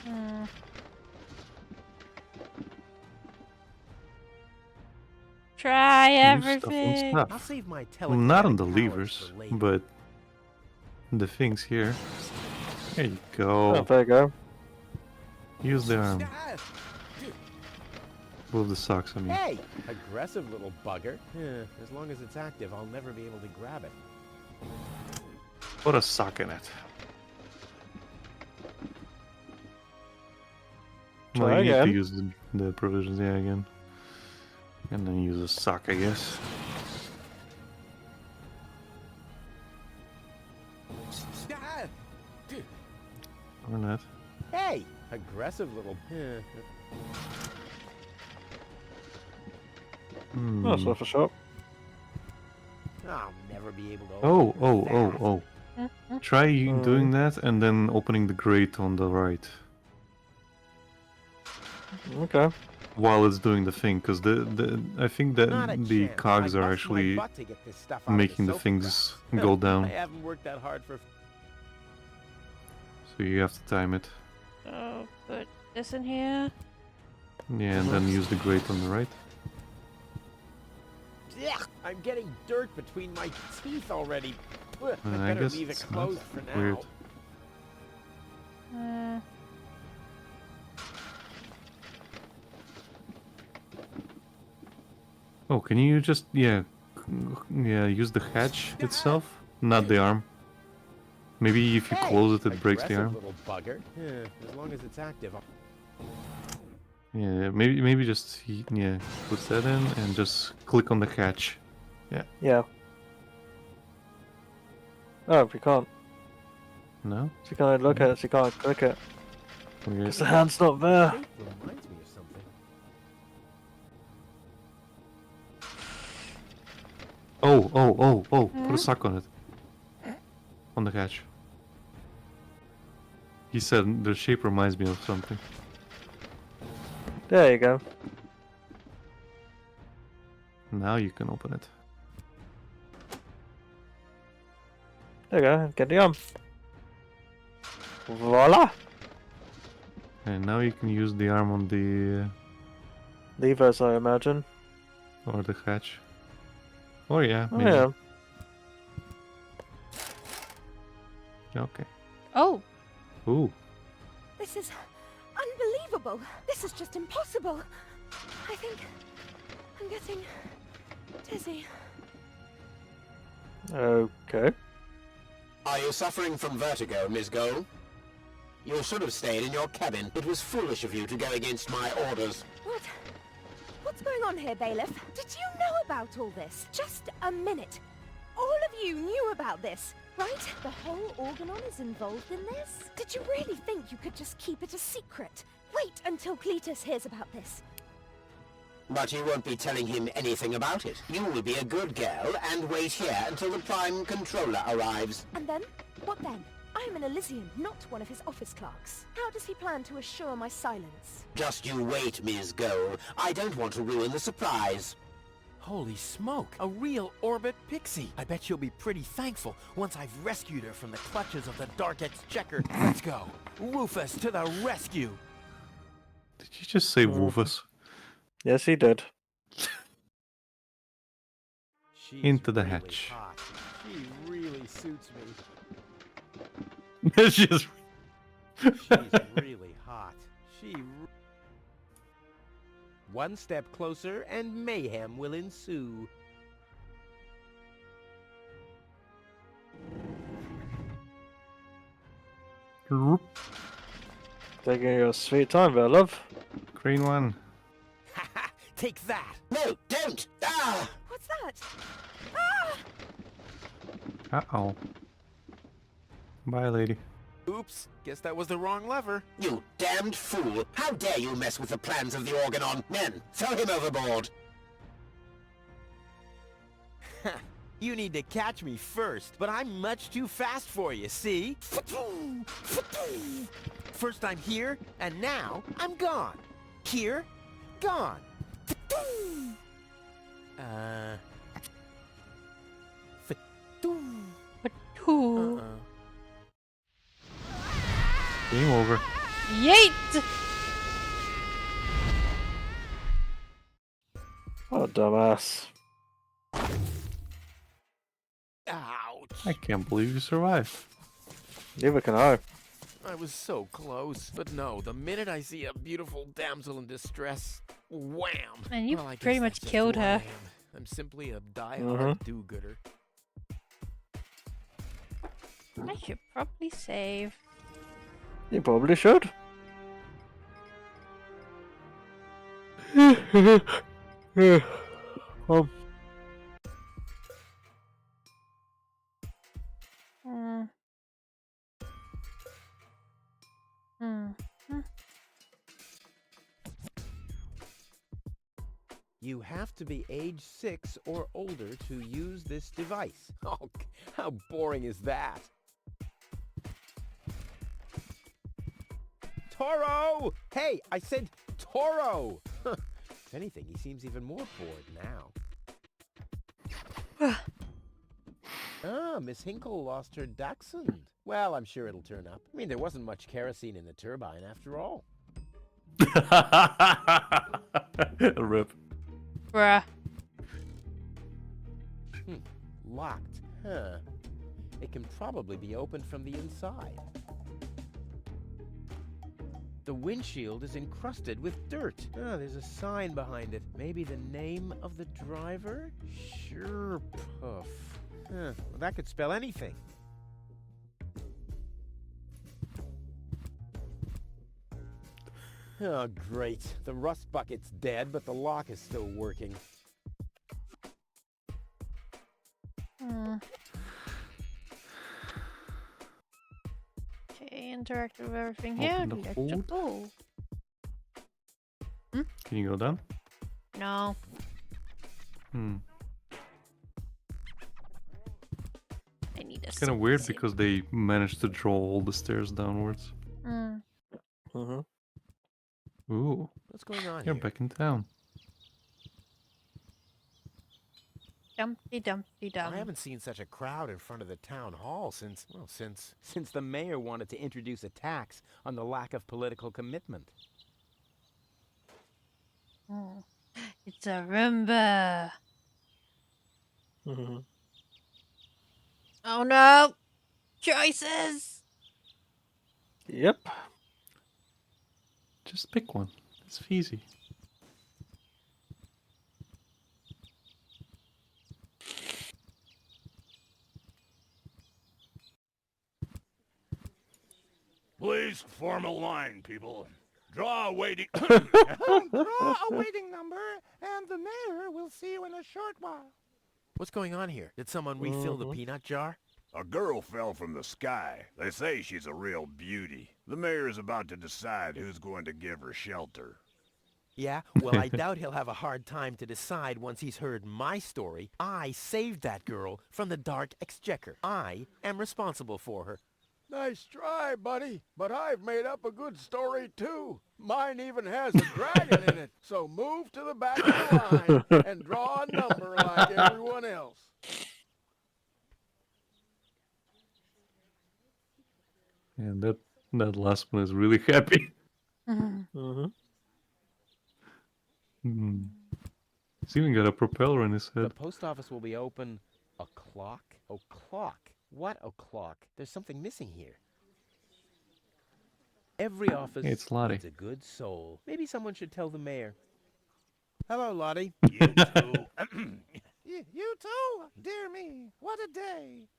Hmm. Try Use stuff on everything. stuff. I'll save my Well, telekinetic not on the powers levers, for later. but the things here. There you Oh, go. there you go. Use the arm. Ah, Move the socks, I mean. Hey! Aggressive little bugger. As long as it's active, I'll never be able to grab it. Put a sock in it. Well, Try you need again. to use the provisions, yeah, again. And then use a sock, I guess. Ah, Or not. Hey! Aggressive little... Hmm. That's worth a shot. I'll never be able to Oh, open oh, that. oh, oh. Try doing that and then opening the grate on the right. Okay. While it's doing the thing, because I think that Not a the chance. cogs I are bust my actually butt to get this stuff out of making the sofa things cracks. go I down. haven't worked that hard for... So you have to time it. So put this in here. Yeah, and then use the grate on the right. Ugh, I'm getting dirt between my teeth already. Ugh, I I better guess leave it it's not closed for now. weird. Oh, can you just use the hatch itself, not the arm? Maybe if you Hey, close it, it breaks the aggressive arm. little bugger. As long as it's active. Yeah, maybe just put that in and just click on the hatch. Yeah. Oh, you can't. No? So you can't look at it, so you can't click it. Weird. Because the hand's not there. Shape reminds me of something. Oh! Put a sock on it. On the hatch. He said the shape reminds me of something. There you go. Now you can open it. There you go. Get the arm. Voila! And now you can use the arm on the Levers, I imagine. Or the hatch. Oh yeah, Oh, maybe. yeah. Okay. Oh, Ooh. This is unbelievable. This is just impossible. I think I'm getting dizzy. Okay. Are you suffering from vertigo, Miss Gold? You should have stayed in your cabin. It was foolish of you to go against my orders. What's going on here, Bailiff? Did you know about all this? Just a minute. All of you knew about this, right? The whole Organon is involved in this? Did you really think you could just keep it a secret? Wait until Cletus hears about this. But you won't be telling him anything about it. You will be a good girl and wait here until the Prime Controller arrives. And then? What then? I am an Elysian, not one of his office clerks. How does he plan to assure my silence? Just you wait, Ms. Gold. I don't want to ruin the surprise. Holy smoke! A real Orbit Pixie! I bet she'll be pretty thankful once I've rescued her from the clutches of the Dark Exchequer. Let's go! Rufus to the rescue! Did you just say Wolfus? Yes, he did. She's Into the really hatch. hot. She really suits me. It's just. She's really hot. One step closer and mayhem will ensue. Taking your sweet time there, love. Green one. Haha! Take that! No, don't! Ah! What's that? Ah! Uh-oh. Bye, lady. Oops, guess that was the wrong lever. You damned fool! How dare you mess with the plans of the Organon? Men, throw him overboard! You need to catch me first, but I'm much too fast for you, see? First I'm here, and now I'm gone. Here, gone. two. Game over. Yeet! Oh, dumbass. Ouch! I can't believe you survived. Neither can I. I was so close. But no, the minute I see a beautiful damsel in distress, wham! And you Well, I guess pretty much that's just killed who I her. am. I'm simply a die-hard do-gooder. I should probably save. You probably should. Um, Hmm. Hmm. You have to be age 6 or older to use this device. Oh, how boring is that? Toro! Hey, I said Toro! If anything, he seems even more bored now. Ah, Miss Hinkle lost her dachshund. Well, I'm sure it'll turn up. I mean, there wasn't much kerosene in the turbine after all. Rip. Bruh. Locked, huh? It can probably be opened from the inside. The windshield is encrusted with dirt. Ah, there's a sign behind it. Maybe the name of the driver? Sure, Puff. Huh, well, that could spell anything. Oh, great. The rust bucket's dead, but the lock is still working. Hmm. Okay, interact with everything here. Open the Electrical. Can you go down? No. Hmm. I need a It's kind of weird save. because they managed to draw all the stairs downwards. Hmm. Ooh, What's going on you're here? back in town. Dumpty dumpty dum. I haven't seen such a crowd in front of the town hall since the mayor wanted to introduce a tax on the lack of political commitment. It's a Roomba. Mhm. Oh no! Choices! Yep. Just pick one. It's easy. Please form a line, people. Draw a waiting... Draw a waiting number, and the mayor will see you in a short while. What's going on here? Did someone refill the peanut jar? A girl fell from the sky. They say she's a real beauty. The mayor is about to decide who's going to give her shelter. Yeah? Well, I doubt he'll have a hard time to decide once he's heard my story. I saved that girl from the Dark Exchequer. I am responsible for her. Nice try, buddy. But I've made up a good story, too. Mine even has a dragon in it. So move to the back of the line and draw a number like everyone else. And that last one is really happy. Mm-hmm. He's even got a propeller in his The head. post office will be open o'clock? O'clock? What o'clock? There's something missing here. Every office It's Lottie. needs a good soul. Maybe someone should tell the mayor. Hello, Lottie. You too. You too? Dear me, what a day.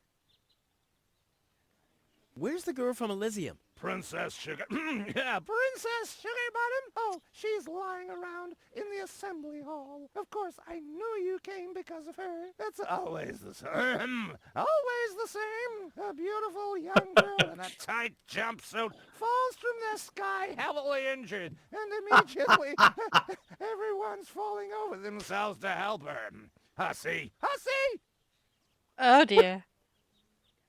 Where's the girl from Elysium? Princess Sugar... Yeah, Princess Sugarbottom? Oh, she's lying around in the assembly hall. Of course, I knew you came because of her. That's always the same. Always the same. A beautiful young girl in a Tight jumpsuit. falls from the sky heavily injured. And immediately, everyone's falling over Themselves to help her. Hussy. Hussy! Oh dear.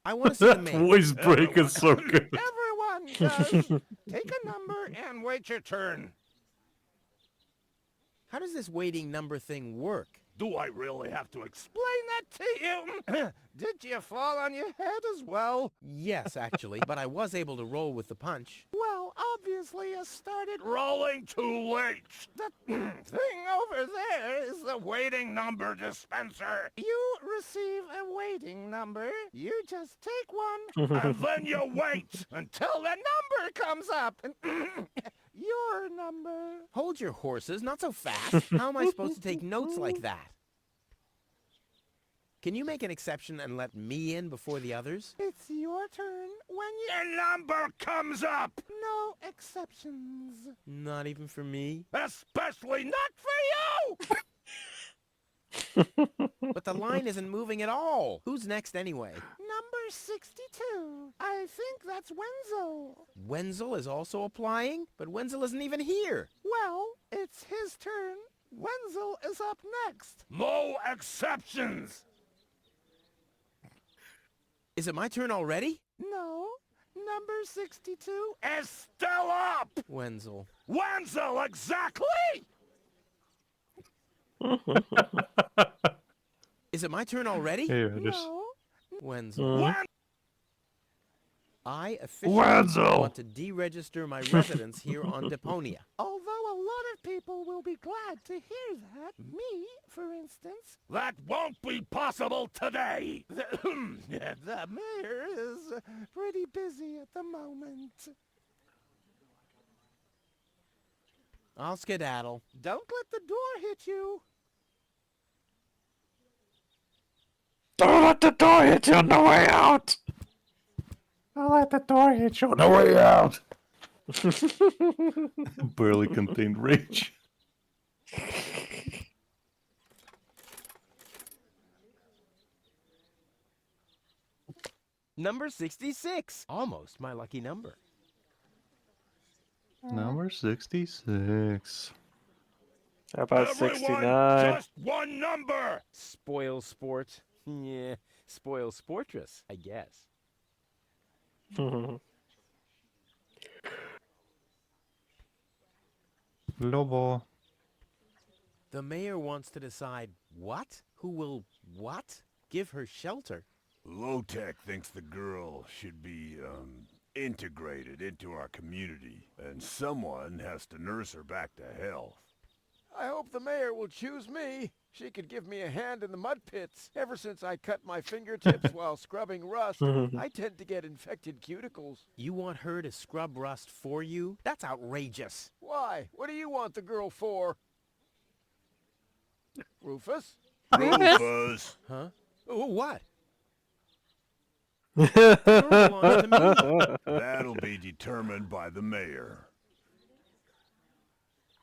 I want to see the That mayor. voice break is so good. Everyone does. Take a number and wait your turn. How does this waiting number thing work? Do I really have to explain? Explain that to you. Did you fall on your head as well? Yes, actually, but I was able to roll with the punch. Well, obviously you started... Rolling too late. The thing over there is the... Waiting number dispenser. You receive a waiting number. You just take one. And then you wait. Until the number comes up. Your number. Hold your horses, not so fast. How am I supposed to take notes like that? Can you make an exception and let me in before the others? It's your turn when you... The number comes up. No exceptions. Not even for me? Especially not for you. But the line isn't moving at all. Who's next anyway? Number 62. I think that's Wenzel. Wenzel is also applying? But Wenzel isn't even here. Well, it's his turn. Wenzel is up next. No exceptions. Is it my turn already? No. Number 62. Is still up. Wenzel. Wenzel, exactly. Is it my turn already? Hey, I just... No. Wenzel. Wen- I officially Wenzel! want to deregister my residence here on Deponia. Although a lot of people will be glad to hear that. Me, for instance. That won't be possible today. The mayor is pretty busy at the moment. I'll skedaddle. Don't let the door hit you. Don't let the door hit you on the way out. Don't let the door hit you on the way out. barely contained rage. Number 66. Almost my lucky number. Number 66. How about Everyone, 69? just one number. Spoil sport. Yeah, spoil sportress, I guess. Lobo. The mayor wants to decide what? Who will what? Give her shelter. Low-Tech thinks the girl should be, integrated into our community, and someone has to nurse her back to health. I hope the mayor will choose me. She could give me a hand in the mud pits. Ever since I cut my fingertips while scrubbing rust, I tend to get infected cuticles. You want her to scrub rust for you? That's outrageous. Why? What do you want the girl for? Rufus? Rufus! Huh? Oh, what? That'll be determined by the mayor.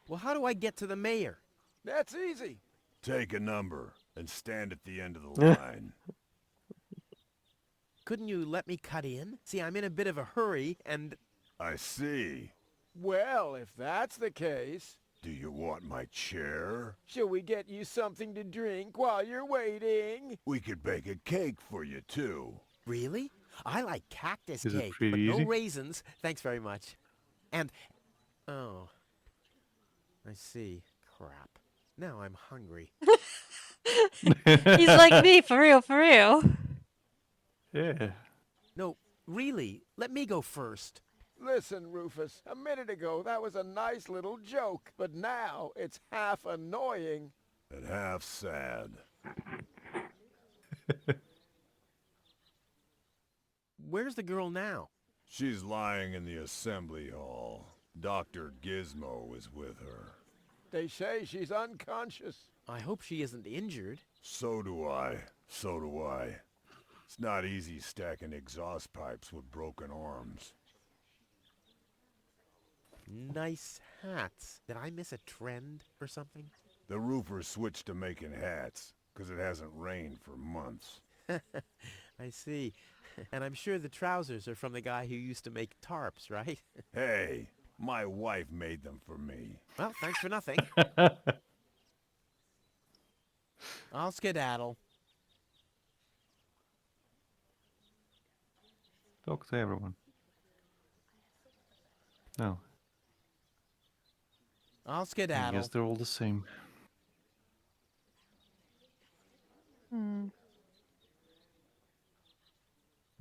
Well, how do I get to the mayor? That's easy. Take a number and stand at the end of the line. Couldn't you let me cut in? See, I'm in a bit of a hurry, and... I see. Well, if that's the case... Do you want my chair? Shall we get you something to drink while you're waiting? We could bake a cake for you, too. Really? I like cactus Is it cake, pretty but easy? no raisins. Thanks very much. And... Oh. I see. Crap. Now I'm hungry. He's like me, for real, for real. Yeah. No, really. Let me go first. Listen, Rufus, a minute ago that was a nice little joke, but now it's half annoying. And half sad. Where's the girl now? She's lying in the assembly hall. Dr. Gizmo is with her. They say she's unconscious. I hope she isn't injured. So do I. So do I. It's not easy stacking exhaust pipes with broken arms. Nice hats. Did I miss a trend or something? The roofers switched to making hats, 'cause it hasn't rained for months. I see. And I'm sure the trousers are from the guy who used to make tarps, right? Hey, my wife made them for me. Well, thanks for nothing. I'll skedaddle. Talk to everyone. No, I'll I skedaddle. guess they're all the same. You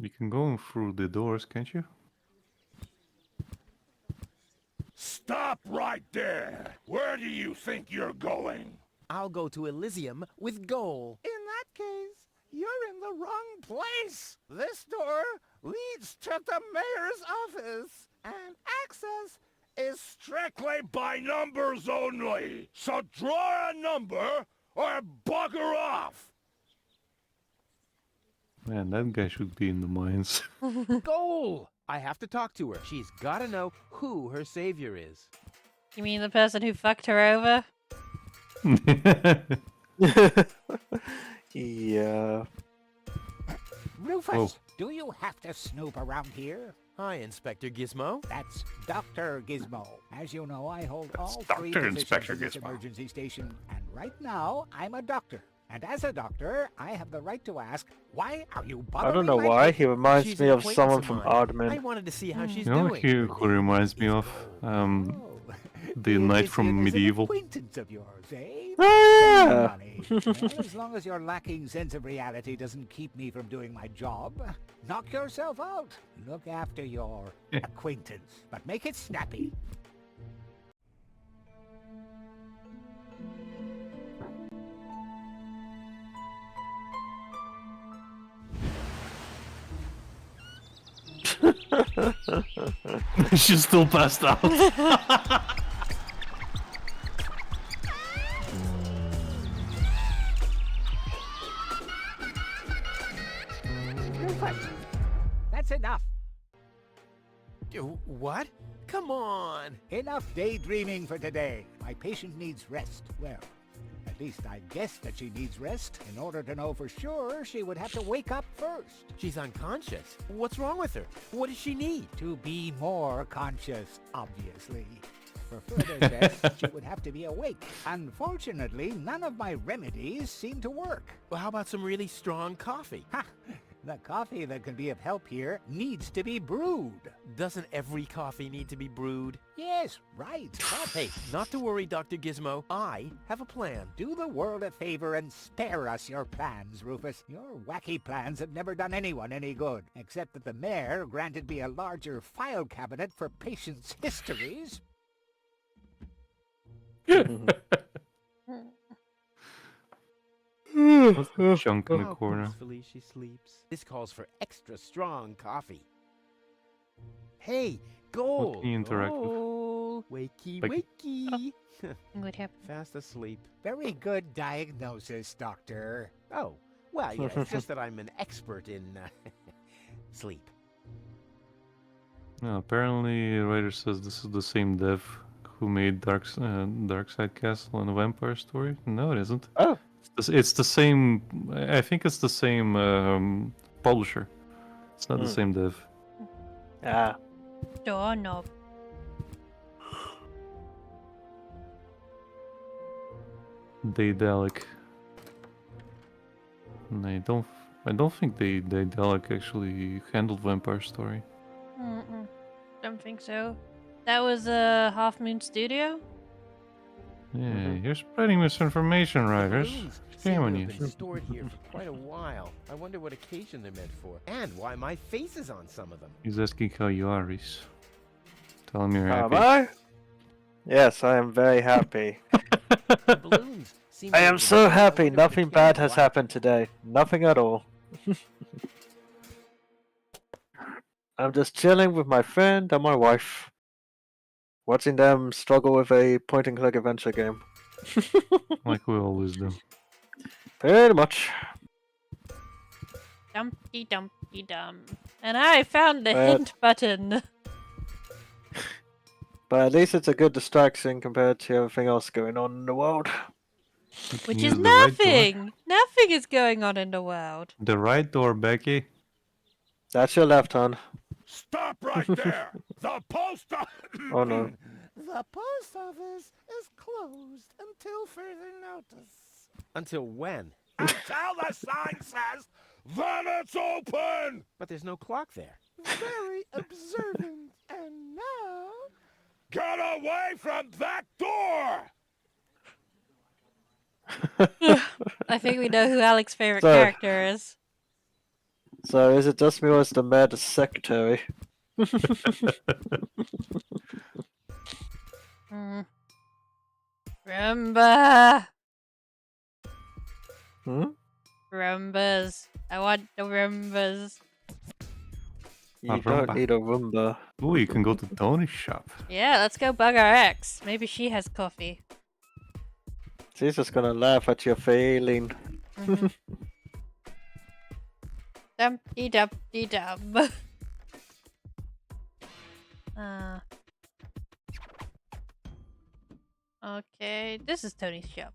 can go in through the doors, can't you? Stop right there! Where do you think you're going? I'll go to Elysium with Goal. In that case, you're in the wrong place. This door leads to the mayor's office, and access is Strictly by numbers only! So draw a number or bugger off! Man, that guy should be in the mines. Goal! I have to talk to her. She's gotta know who her savior is. You mean the person who fucked her over? Yeah. Rufus, Oh. do you have to snoop around here? Hi, Inspector Gizmo. That's Dr. Gizmo. As you know, I hold all Dr. three positions Inspector in this Gizmo. emergency station, and right now, I'm a doctor. And as a doctor, I have the right to ask, why are you bothering I don't know my why. patient?" He reminds She's me an of someone acquaintance from of mine. I Aardman. wanted to see how she's You know doing. who reminds me of? Oh. The knight This from is an Medieval. acquaintance of yours, eh? Oh, Spend yeah. money. Well, as long as your lacking sense of reality doesn't keep me from doing my job, knock yourself out. Look after your acquaintance, but make it snappy. She's still passed out. Rufus, that's enough. What? Come on! Enough daydreaming for today. My patient needs rest. Well, at least I guess that she needs rest. In order to know for sure, she would have to wake up first. She's unconscious. What's wrong with her? What does she need? To be more conscious, obviously. For further tests, she would have to be awake. Unfortunately, none of my remedies seem to work. Well, how about some really strong coffee? Ha! The coffee that can be of help here needs to be brewed. Doesn't every coffee need to be brewed? Yes, right. But Hey, not to worry, Dr. Gizmo. I have a plan. do the world a favor and spare us your plans, Rufus. Your wacky plans have never done anyone any good, except that the mayor granted me a larger file cabinet for patients' histories. What's the chunk in the How corner? peacefully she sleeps. This calls for extra strong coffee. Hey, goal! Okay, interactive. Goal! Wakey, Like- wakey! What happened? Fast asleep. Very good diagnosis, Doctor. Oh, well, yeah, it's just that I'm an expert in sleep. No, apparently, the writer says this is the same dev who made Darkside Castle and Vampire Story. No, it isn't. Oh. It's the same. I think it's the same publisher. It's not the same dev. Ah. Doorknob. Daedalic. And I don't think Daedalic actually handled Vampire Story. Don't think so. That was a Half Moon Studio? Yeah, you're spreading misinformation, writers. Balloons Shame seem on to you. have been stored here for quite a while. I wonder what occasion they're meant for, and why my face is on some of them. He's asking how you are, Reese. Tell him you're Am happy. I? Yes, I am very happy. The balloons seem I to am have so been- I happy. wonder what Nothing became bad of has Black. happened today. Nothing at all. I'm just chilling with my friend and my wife, watching them struggle with a point-and-click adventure game. Like we always do. Pretty much. Dumpty dumpty dum. And I found the But- hint button. But at least it's a good distraction compared to everything else going on in the world. You can Which use is the right door. nothing. Nothing is going on in the world. The right door, Becky. That's your left, hon. Stop right there! The post Oh no. The post office is closed until further notice. Until when? Until the sign says, then it's open! But there's no clock there. Very observant. And now... Get away from that door! I think we know who Alex's favorite So- character is. So is it just me or is the mayor the secretary? Rumba! Hmm? Rumbas. I want the rumbas. You A don't Roomba. need a Roomba. Ooh, you can go to Tony's shop. Yeah, let's go bug our ex. Maybe she has coffee. She's just gonna laugh at your failing. Dumpty dumpty dum. Okay, this is Tony's shop.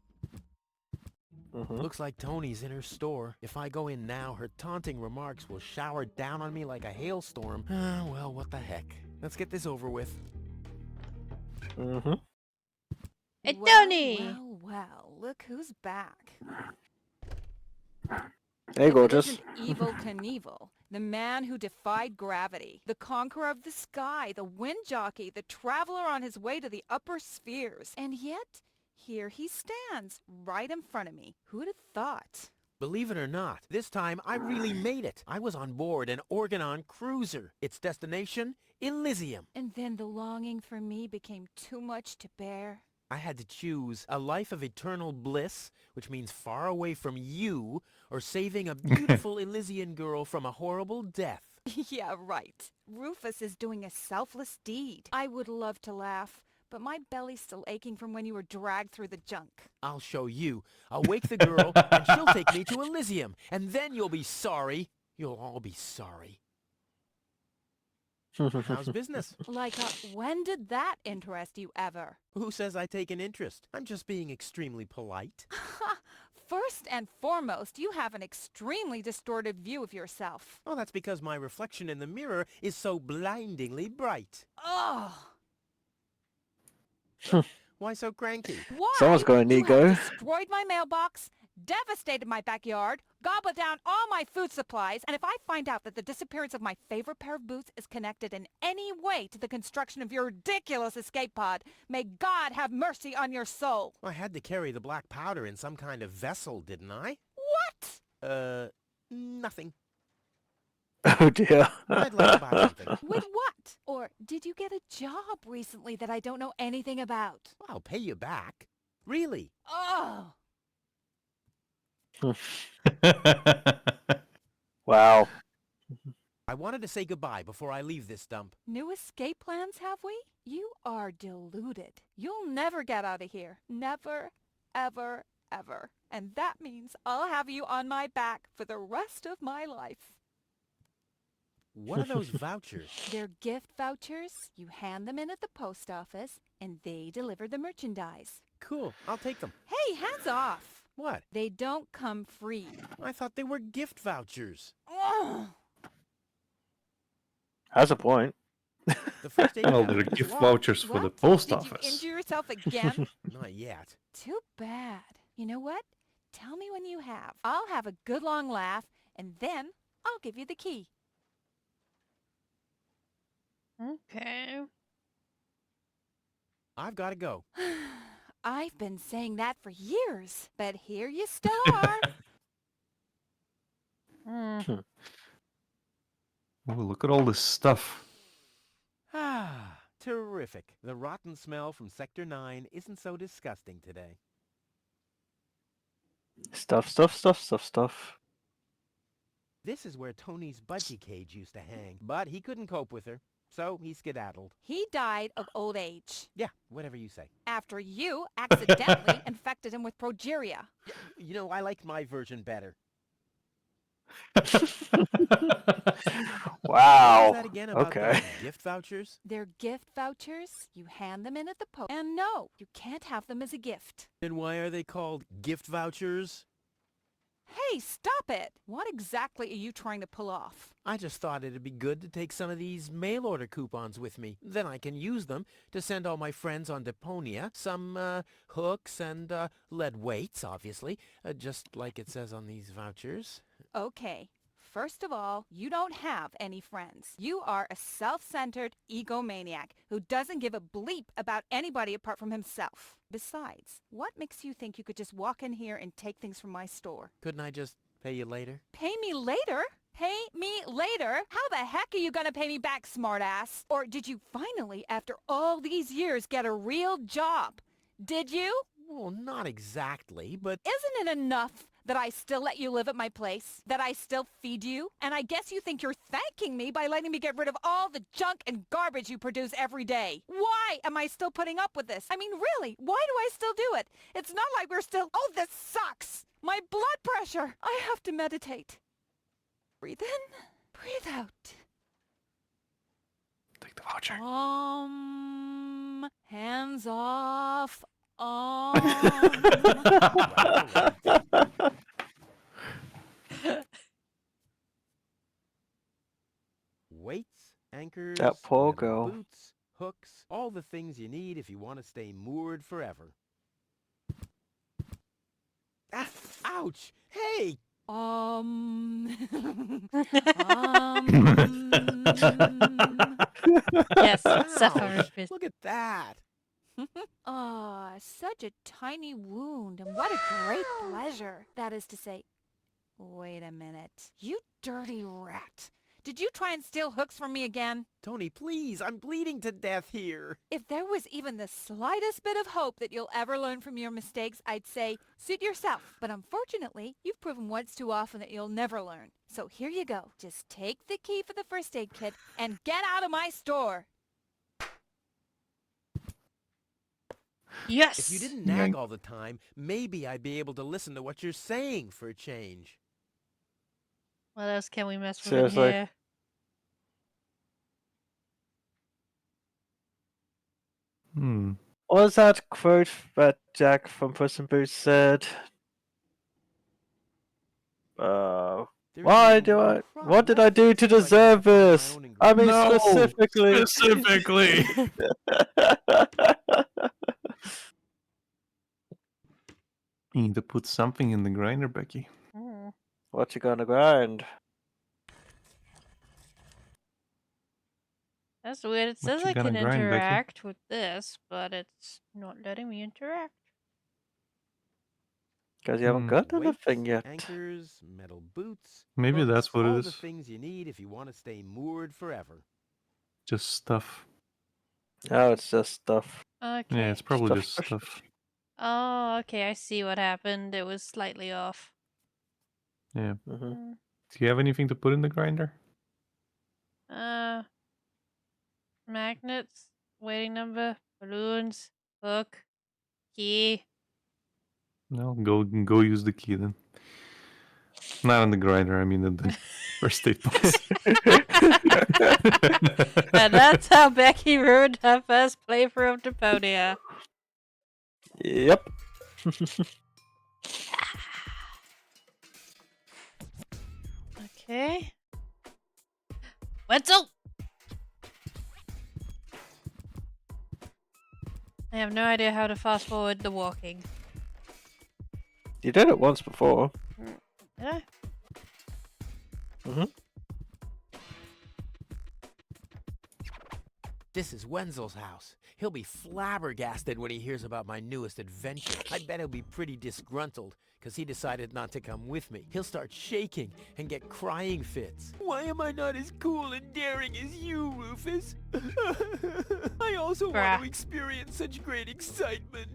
Looks like Tony's in her store. If I go in now, her taunting remarks will shower down on me like a hailstorm. Well, what the heck. Let's get this over with. Hey, Well, Tony! Well, well, look who's back. Hey, If it gorgeous. isn't Evil Knievel, the man who defied gravity, the conqueror of the sky, the wind jockey, the traveler on his way to the upper spheres. And yet, here he stands, right in front of me. Who'd have thought? Believe it or not, this time I really made it. I was on board an Organon cruiser. Its destination, Elysium. And then the longing for me became too much to bear. I had to choose a life of eternal bliss, which means far away from you, or saving a beautiful Elysian girl from a horrible death. Yeah, right. Rufus is doing a selfless deed. I would love to laugh, but my belly's still aching from when you were dragged through the junk. I'll show you. I'll wake the girl, and she'll take me to Elysium, and then you'll be sorry. You'll all be sorry. How's business? Like, when did that interest you ever? Who says I take an interest? I'm just being extremely polite. First and foremost, you have an extremely distorted view of yourself. Oh, that's because my reflection in the mirror is so blindingly bright. Ugh! Why so cranky? Why? Someone's got an You ego. have destroyed my mailbox, devastated my backyard, gobbled down all my food supplies, and if I find out that the disappearance of my favorite pair of boots is connected in any way to the construction of your ridiculous escape pod, may God have mercy on your soul. I had to carry the black powder in some kind of vessel, didn't I? What? Nothing. Oh dear. I'd like to buy something. With what? Or did you get a job recently that I don't know anything about? I'll pay you back. Really? Oh! Wow. I wanted to say goodbye before I leave this dump. New escape plans, have we? You are deluded. You'll never get out of here. Never, ever, ever. And that means I'll have you on my back for the rest of my life. What are those vouchers? They're gift vouchers. You hand them in at the post office, and they deliver the merchandise. Cool, I'll take them. Hey, hands off! What? They don't come free. I thought they were gift vouchers. Ugh. Has a point. The first aid Well, cabinet they're is gift locked. vouchers for the What? post Did office. you injure yourself again? Not yet. Too bad. You know what? Tell me when you have. I'll have a good long laugh, and then I'll give you the key. Okay. I've got to go. I've been saying that for years, but here you still are. Hmm. Oh, look at all this stuff. Ah, terrific. The rotten smell from Sector 9 isn't so disgusting today. Stuff, stuff, stuff, stuff, stuff. This is where Tony's budgie cage used to hang, but he couldn't cope with her, so he skedaddled. He died of old age Yeah, whatever you say. after you accidentally infected him with progeria. You know, I liked my version better. Wow. What was that again about Okay. those gift vouchers? They're gift vouchers. You hand them in at the post. And no, you can't have them as a gift. Then why are they called gift vouchers? Hey, stop it! What exactly are you trying to pull off? I just thought it'd be good to take some of these mail order coupons with me. Then I can use them to send all my friends on Deponia some hooks and lead weights, obviously, just like it says on these vouchers. Okay, first of all, you don't have any friends. You are a self-centered egomaniac who doesn't give a bleep about anybody apart from himself. Besides, what makes you think you could just walk in here and take things from my store? Couldn't I just pay you later? Pay me later? Pay me later? How the heck are you gonna pay me back, smartass? Or did you finally, after all these years, get a real job? Did you? Well, not exactly, but... Isn't it enough that I still let you live at my place? That I still feed you? And I guess you think you're thanking me by letting me get rid of all the junk and garbage you produce every day. Why am I still putting up with this? I mean, really, why do I still do it? It's not like we're still... Oh, this sucks! My blood pressure! I have to meditate. Breathe in, breathe out. Take the voucher. Hands off. Weights, anchors, That poor metal girl. boots, hooks, all the things you need if you want to stay moored forever. Ah, ouch! Hey! Yes, Ouch! suffer. Look at that! Ah, such a tiny wound, and what a great pleasure. That is to say, wait a minute. You dirty rat. Did you try and steal hooks from me again? Tony, please, I'm bleeding to death here. If there was even the slightest bit of hope that you'll ever learn from your mistakes, I'd say, suit yourself. But unfortunately, you've proven once too often that you'll never learn. So here you go. Just take the key for the first aid kit and get out of my store. Yes. If you didn't nag all the time, maybe I'd be able to listen to what you're saying for a change. What else can we mess with Seriously. here? What was that quote that Jack from Puss in Boots said? Why do I? What did I do to deserve this? I mean, No, specifically. specifically. You need to put something in the grinder, Becky. Hmm. What you gonna grind? That's weird. It What says you I can gonna grind, Becky? interact with this, but it's not letting me interact. Because you haven't got anything Weights, yet. anchors, metal boots. Maybe hooks, that's what it all is. the things you need if you want to stay moored forever. Just stuff. Oh, it's just stuff. Okay. Yeah, it's probably Stuff just for stuff. Oh, okay. I see what happened. It was slightly off. Yeah. Mm-hmm. Do you have anything to put in the grinder? Magnets, waiting number, balloons, hook, key. No, go use the key then. Not on the grinder, I mean the first aid box. And that's how Becky ruined her first playthrough of Deponia. Yep. Okay. Wetzel! I have no idea how to fast forward the walking. You did it once before. Did I? Mm-hmm. This is Wenzel's house. He'll be flabbergasted when he hears about my newest adventure. I bet he'll be pretty disgruntled, because he decided not to come with me. He'll start shaking and get crying fits. Why am I not as cool and daring as you, Rufus? I also want to experience such great excitement.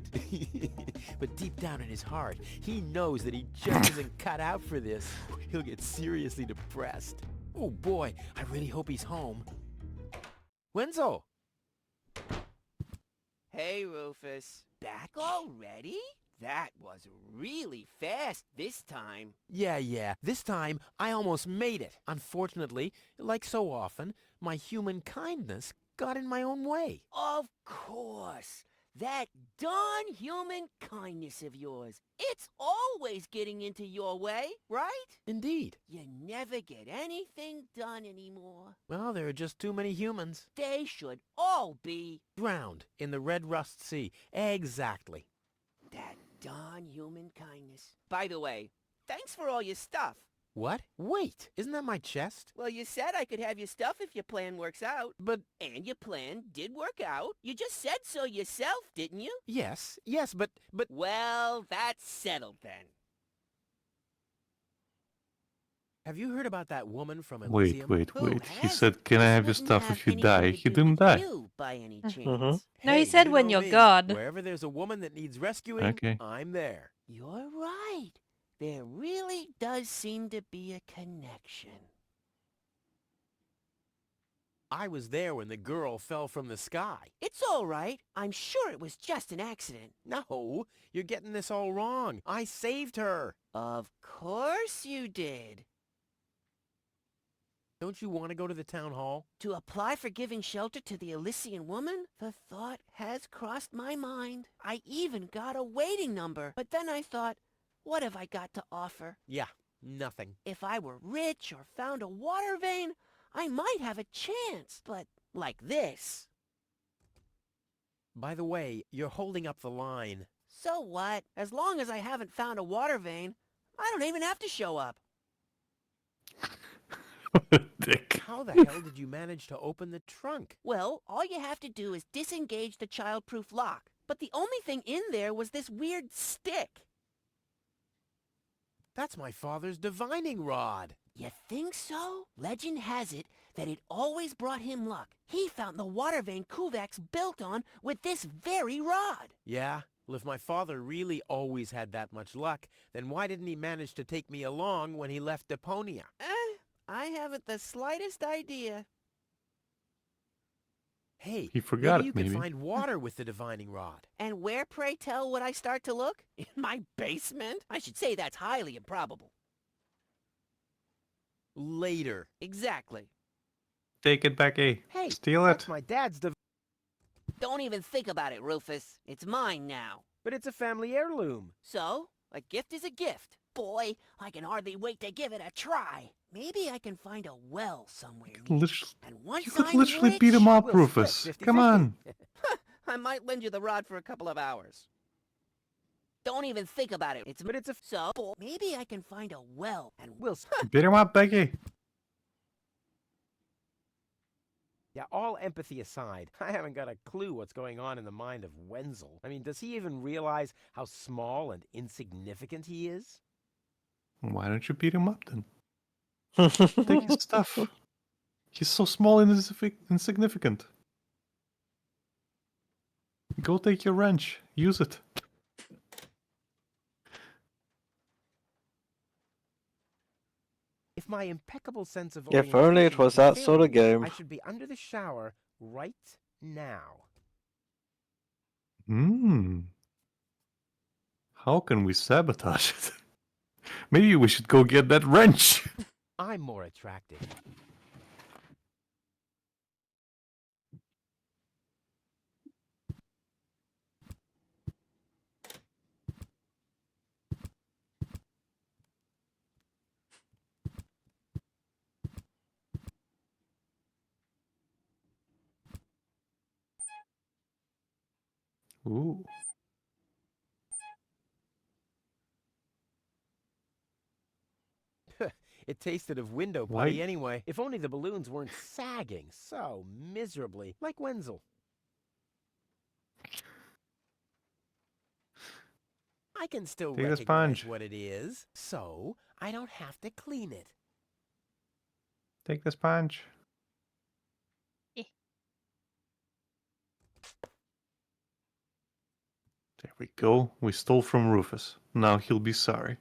But deep down in his heart, he knows that he just isn't cut out for this. He'll get seriously depressed. Oh boy, I really hope he's home. Wenzel! Hey, Rufus. Back already? That was really fast this time. Yeah. This time, I almost made it. Unfortunately, like so often, my human kindness got in my own way. Of course. That darn human kindness of yours. It's always getting into your way, right? Indeed. You never get anything done anymore. Well, there are just too many humans. They should all be Drowned in the Red Rust Sea. Exactly. that darn human kindness. By the way, thanks for all your stuff. What? Wait, isn't that my chest? Well, you said I could have your stuff if your plan works out. But... And your plan did work out. You just said so yourself, didn't you? Yes, but... Well, that's settled then. Have you heard about that woman from Wait. Elysium? He said, can I have your stuff if you die? He didn't die. You, by any chance? Mm-hmm. No, he Hey, said you when know you're me. gone. Wherever there's a woman that needs rescuing, Okay. I'm there. You're right. There really does seem to be a connection. I was there when the girl fell from the sky. It's all right. I'm sure it was just an accident. No, you're getting this all wrong. I saved her. Of course you did. Don't you want to go to the town hall? To apply for giving shelter to the Elysian woman? The thought has crossed my mind. I even got a waiting number. But then I thought, what have I got to offer? Yeah, nothing. If I were rich or found a water vein, I might have a chance. But like this. By the way, you're holding up the line. So what? As long as I haven't found a water vein, I don't even have to show up. Dick. How the hell did you manage to open the trunk? Well, all you have to do is disengage the child-proof lock. But the only thing in there was this weird stick. That's my father's divining rod. You think so? Legend has it that it always brought him luck. He found the water vein Kuvak's built on with this very rod. Yeah? Well, if my father really always had that much luck, then why didn't he manage to take me along when he left Deponia? I haven't the slightest idea. Hey, He forgot maybe it, you maybe. could find water with the divining rod. And where, pray tell, would I start to look? In my basement? I should say that's highly improbable. Later. Exactly. Take it back, eh? Hey, Steal that's it. my dad's Don't even think about it, Rufus. It's mine now. But it's a family heirloom. So, a gift is a gift. Boy, I can hardly wait to give it a try. Maybe I can find a well somewhere. And once You could I'm literally rich, beat him up, we'll split Rufus. 50-50. Come on. I might lend you the rod for a couple of hours. Don't even think about it. But it's a... So, maybe I can find a well and We'll... Beat him up, Becky. Yeah, all empathy aside, I haven't got a clue what's going on in the mind of Wenzel. I mean, does he even realize how small and insignificant he is? Why don't you beat him up then? Take his stuff. He's so small and insignificant. Go take your wrench. Use it. my impeccable sense of If only it orientation was doesn't that fail sort of me, game. I should be under the shower right now. How can we sabotage it? Maybe we should go get that wrench. I'm more attractive. Ooh. It tasted of window Why- putty anyway. If only the balloons weren't sagging so miserably, like Wenzel. I can still Take the recognize sponge. what it is, so I don't have to clean it. Take the sponge. Eh. There we go. We stole from Rufus. Now he'll be sorry.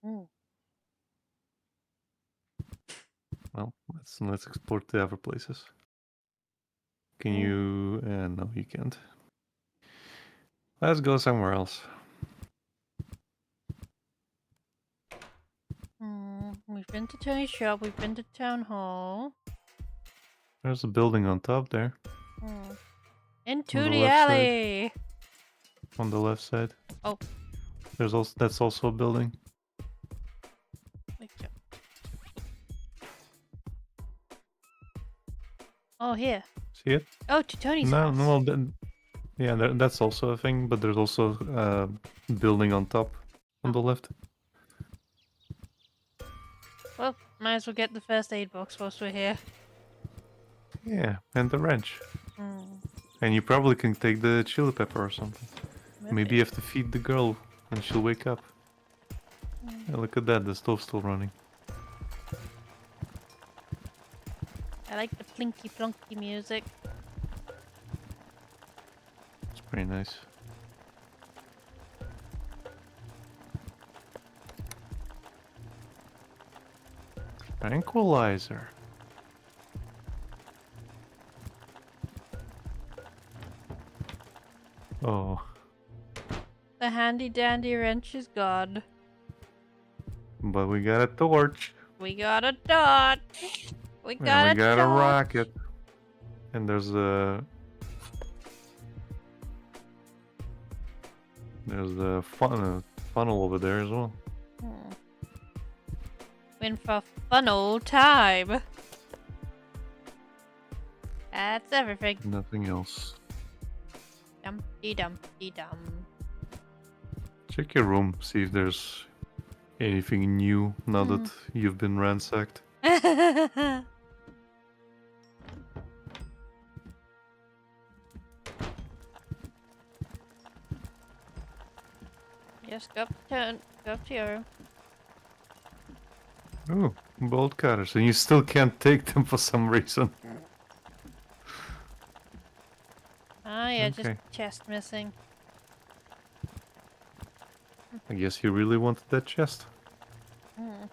Mm. Well, let's explore the other places. Can you? No, you can't. Let's go somewhere else. We've been to Tony's shop. We've been to town hall. There's a building on top there, Into the the left side. alley. on the left side. Oh. There's also that's also a building. Okay. Oh, here. See it? Oh, to Tony's No, house. no. Well, then, yeah, that's also a thing. But there's also a building on top, on the left. Well, might as well get the first aid box whilst we're here. Yeah, and the wrench. Hmm. And you probably can take the chili pepper or something. Maybe. Maybe you have to feed the girl and she'll wake up. Yeah, look at that, the stove's still running. I like the plinky plonky music. It's pretty nice. Tranquilizer. Oh. The handy dandy wrench is gone. But we got a torch. We got a torch. We got And we got a torch. rocket. And there's a funnel over there as well. Win for funnel time. That's everything. Nothing else. Dumpty dumpty dum. Check your room, see if there's anything new now that you've been ransacked. Just go up to your room. Ooh, bolt cutters, and you still can't take them for some reason. Ah, yeah, just Okay. chest missing. I guess you really wanted that chest. Hmm.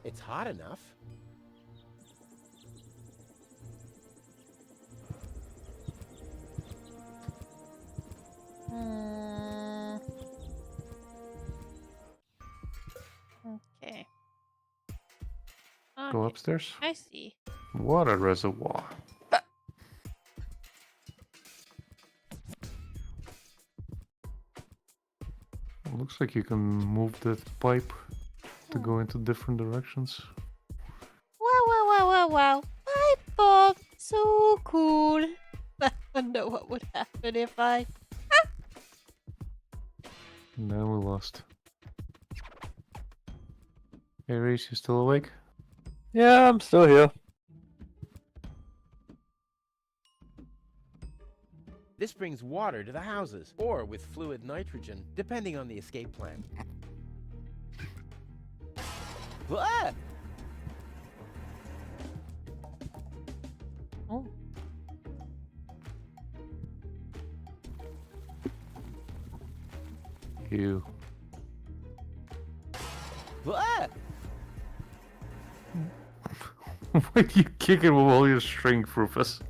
It's hot enough. Okay. Go Okay, upstairs. I see. Water reservoir. Looks like you can move that pipe to go into different directions. Wow. My bomb, so cool. I wonder what would happen if I... Now we lost. Hey Reese, you still awake? Yeah, I'm still here. This brings water to the houses, or with fluid nitrogen, depending on the escape plan. Ah! Oh. Ew. Ah! Why do you kick him with all your strength, Rufus?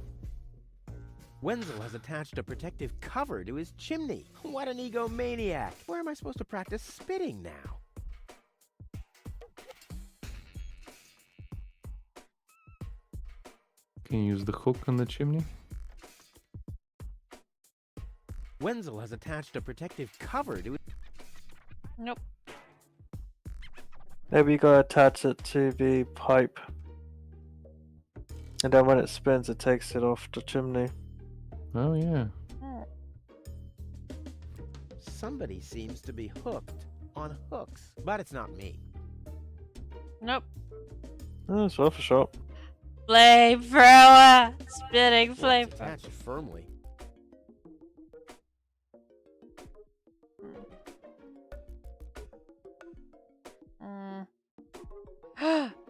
Wenzel has attached a protective cover to his chimney. What an egomaniac! Where am I supposed to practice spitting now? Can you use the hook on the chimney? Wenzel has attached a protective cover to it. Nope. Maybe you gotta attach it to the pipe. And then when it spins, it takes it off the chimney. Oh, yeah. Somebody seems to be hooked on hooks, but it's not me. Nope. Oh, it's worth a shot. Flamethrower! Spitting Well, it's flamethrower. attached firmly.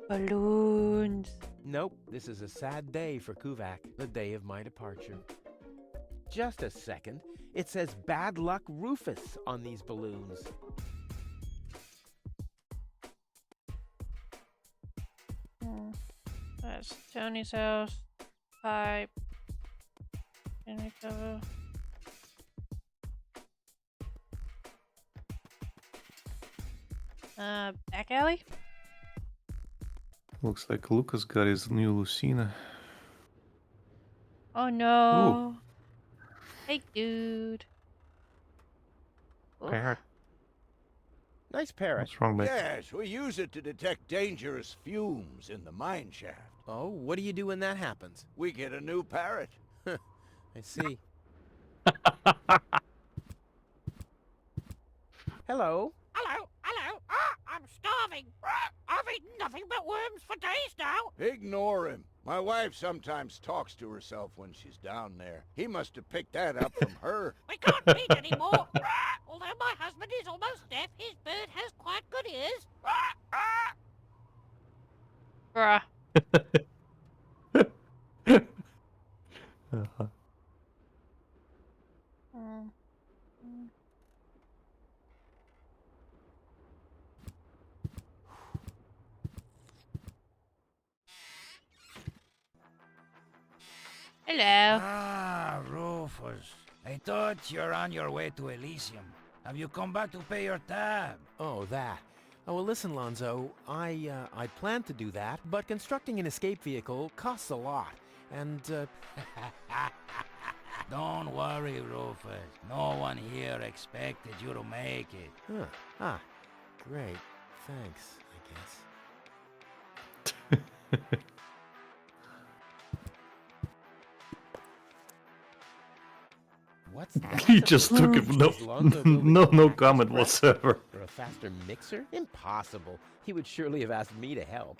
Balloons. Nope, this is a sad day for Kuvak, the day of my departure. Just a second. It says Bad Luck Rufus on these balloons. That's Tony's house. Pipe. Chimney cover. Back alley? Looks like Lucas got his new Lucina. Oh no. Hey, dude. Oh. Parrot. Nice parrot. What's wrong, mate? Yes, we use it to detect dangerous fumes in the mine shaft. Oh, what do you do when that happens? We get a new parrot. I see. Hello. Hello, hello. I'm starving. I've eaten nothing but worms for days now. Ignore him. My wife sometimes talks to herself when she's down there. He must have picked that up from her. We can't meet anymore. Although my husband is almost deaf, his bird has quite good ears. Bruh. Uh-huh. Hello. Ah, Rufus. I thought you're on your way to Elysium. Have you come back to pay your tab? Oh, that. Oh, well, listen, Lonzo. I planned to do that, but constructing an escape vehicle costs a lot. And, Don't worry, Rufus. No one here expected you to make it. Huh. Ah, great. Thanks, I guess. What's that? He just took it. No, Is Lonzo building no a comment practice whatsoever. Or a faster mixer? Impossible. He would surely have asked me to help.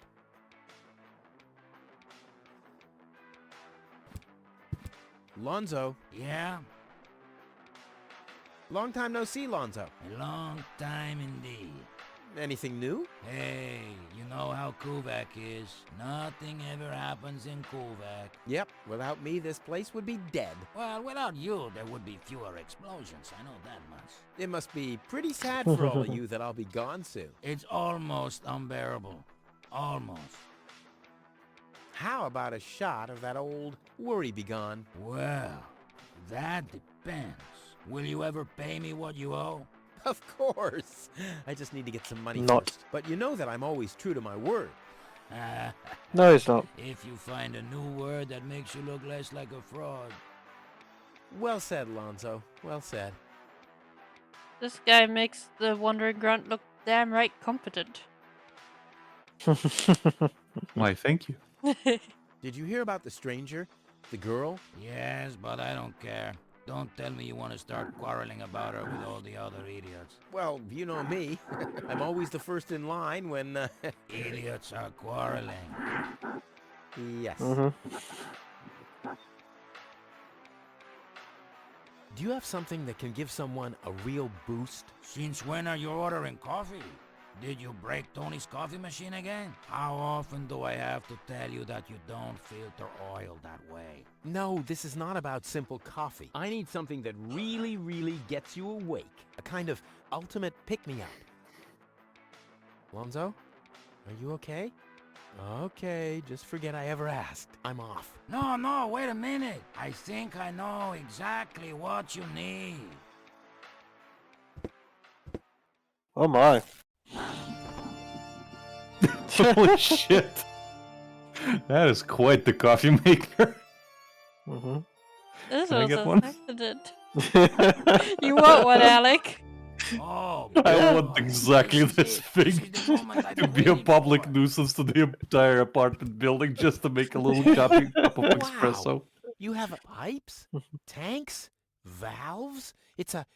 Lonzo. Yeah? Long time no see, Lonzo. A long time indeed. Anything new? Hey, you know how Kuvak is. Nothing ever happens in Kuvak. Yep, without me, this place would be dead. Well, without you, there would be fewer explosions. I know that much. It must be pretty sad for all of you that I'll be gone soon. It's almost unbearable. Almost. How about a shot of that old worry begone? Well, that depends. Will you ever pay me what you owe? Of course. I just need to get some money Not. first. But you know that I'm always true to my word. No, he's not. If you find a new word that makes you look less like a fraud. Well said, Lonzo. Well said. This guy makes the wandering grunt look damn right competent. Why, thank you. Did you hear about the stranger? The girl? Yes, but I don't care. Don't tell me you want to start quarreling about her with all the other idiots. Well, you know me. I'm always the first in line when, Idiots are quarreling. Yes. Do you have something that can give someone a real boost? Since when are you ordering coffee? Did you break Tony's coffee machine again? How often do I have to tell you that you don't filter oil that way? No, this is not about simple coffee. I need something that really, really gets you awake. A kind of ultimate pick-me-up. Alonzo, are you okay? Okay, just forget I ever asked. I'm off. No, wait a minute. I think I know exactly what you need. Oh my. Holy shit. That is quite the coffee maker. Mm-hmm. This Can I was get an one? accident. You want one, Alec? Oh, I want boy. exactly this This thing is the moment I've to been be a waiting public for. nuisance to the entire apartment building just to make a little cup of espresso. You have pipes, tanks, valves. It's a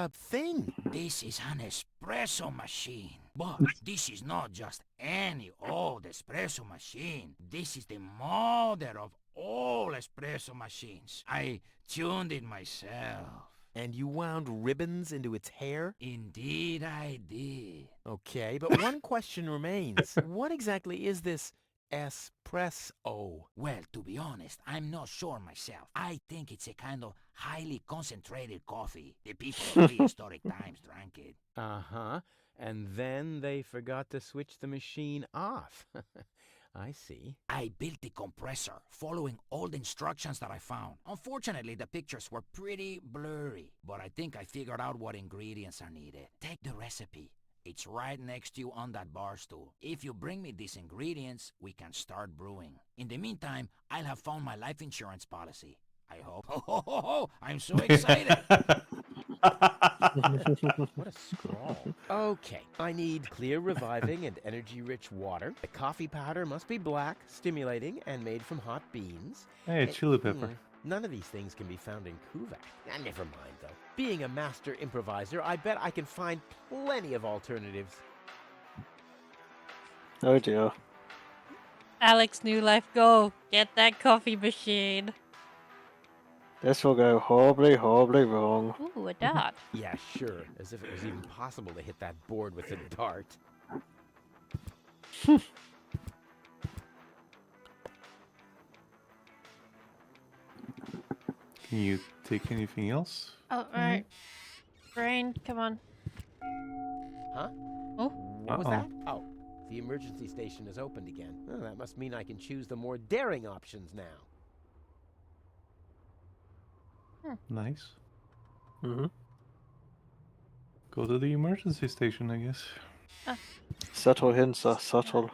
thing. This is an espresso machine. But this is not just any old espresso machine. This is the mother of all espresso machines. I tuned it myself. And you wound ribbons into its hair? Indeed I did. Okay, but one question remains. What exactly is this espresso? Well, to be honest, I'm not sure myself. I think it's a kind of highly concentrated coffee. The people of prehistoric times drank it. Uh-huh. And then they forgot to switch the machine off. I see. I built the compressor, following old instructions that I found. Unfortunately, the pictures were pretty blurry, but I think I figured out what ingredients are needed. Take the recipe. It's right next to you on that bar stool. If you bring me these ingredients, we can start brewing. In the meantime, I'll have found my life insurance policy. I hope. Oh, I'm so excited. What a scrawl. Okay, I need clear, reviving, and energy-rich water. The coffee powder must be black, stimulating, and made from hot beans. Hey, chili pepper. None of these things can be found in Kuvak. Never mind, though. Being a master improviser, I bet I can find plenty of alternatives. Oh dear. Alec's new life goal. Get that coffee machine. This will go horribly, horribly wrong. Ooh, a dot. Yeah, sure. As if it was even possible to hit that board with a dart. Can you take anything else? Oh, alright. Brain, come on. Huh? Oh. What was that? Oh, the emergency station is opened again. Oh, that must mean I can choose the more daring options now. Nice. Mm-hmm. Go to the emergency station, I guess. Subtle hints are subtle.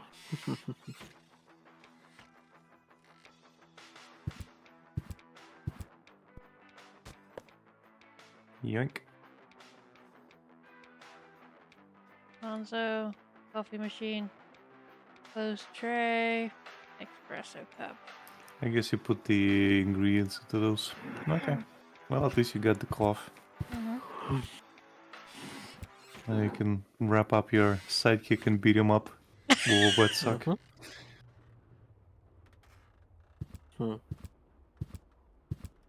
Yoink. Alonzo, coffee machine, closed tray, espresso cup. I guess you put the ingredients into those. Okay. Well, at least you got the cloth. Mm-hmm. Now you can wrap up your sidekick and beat him up. Little wet sock.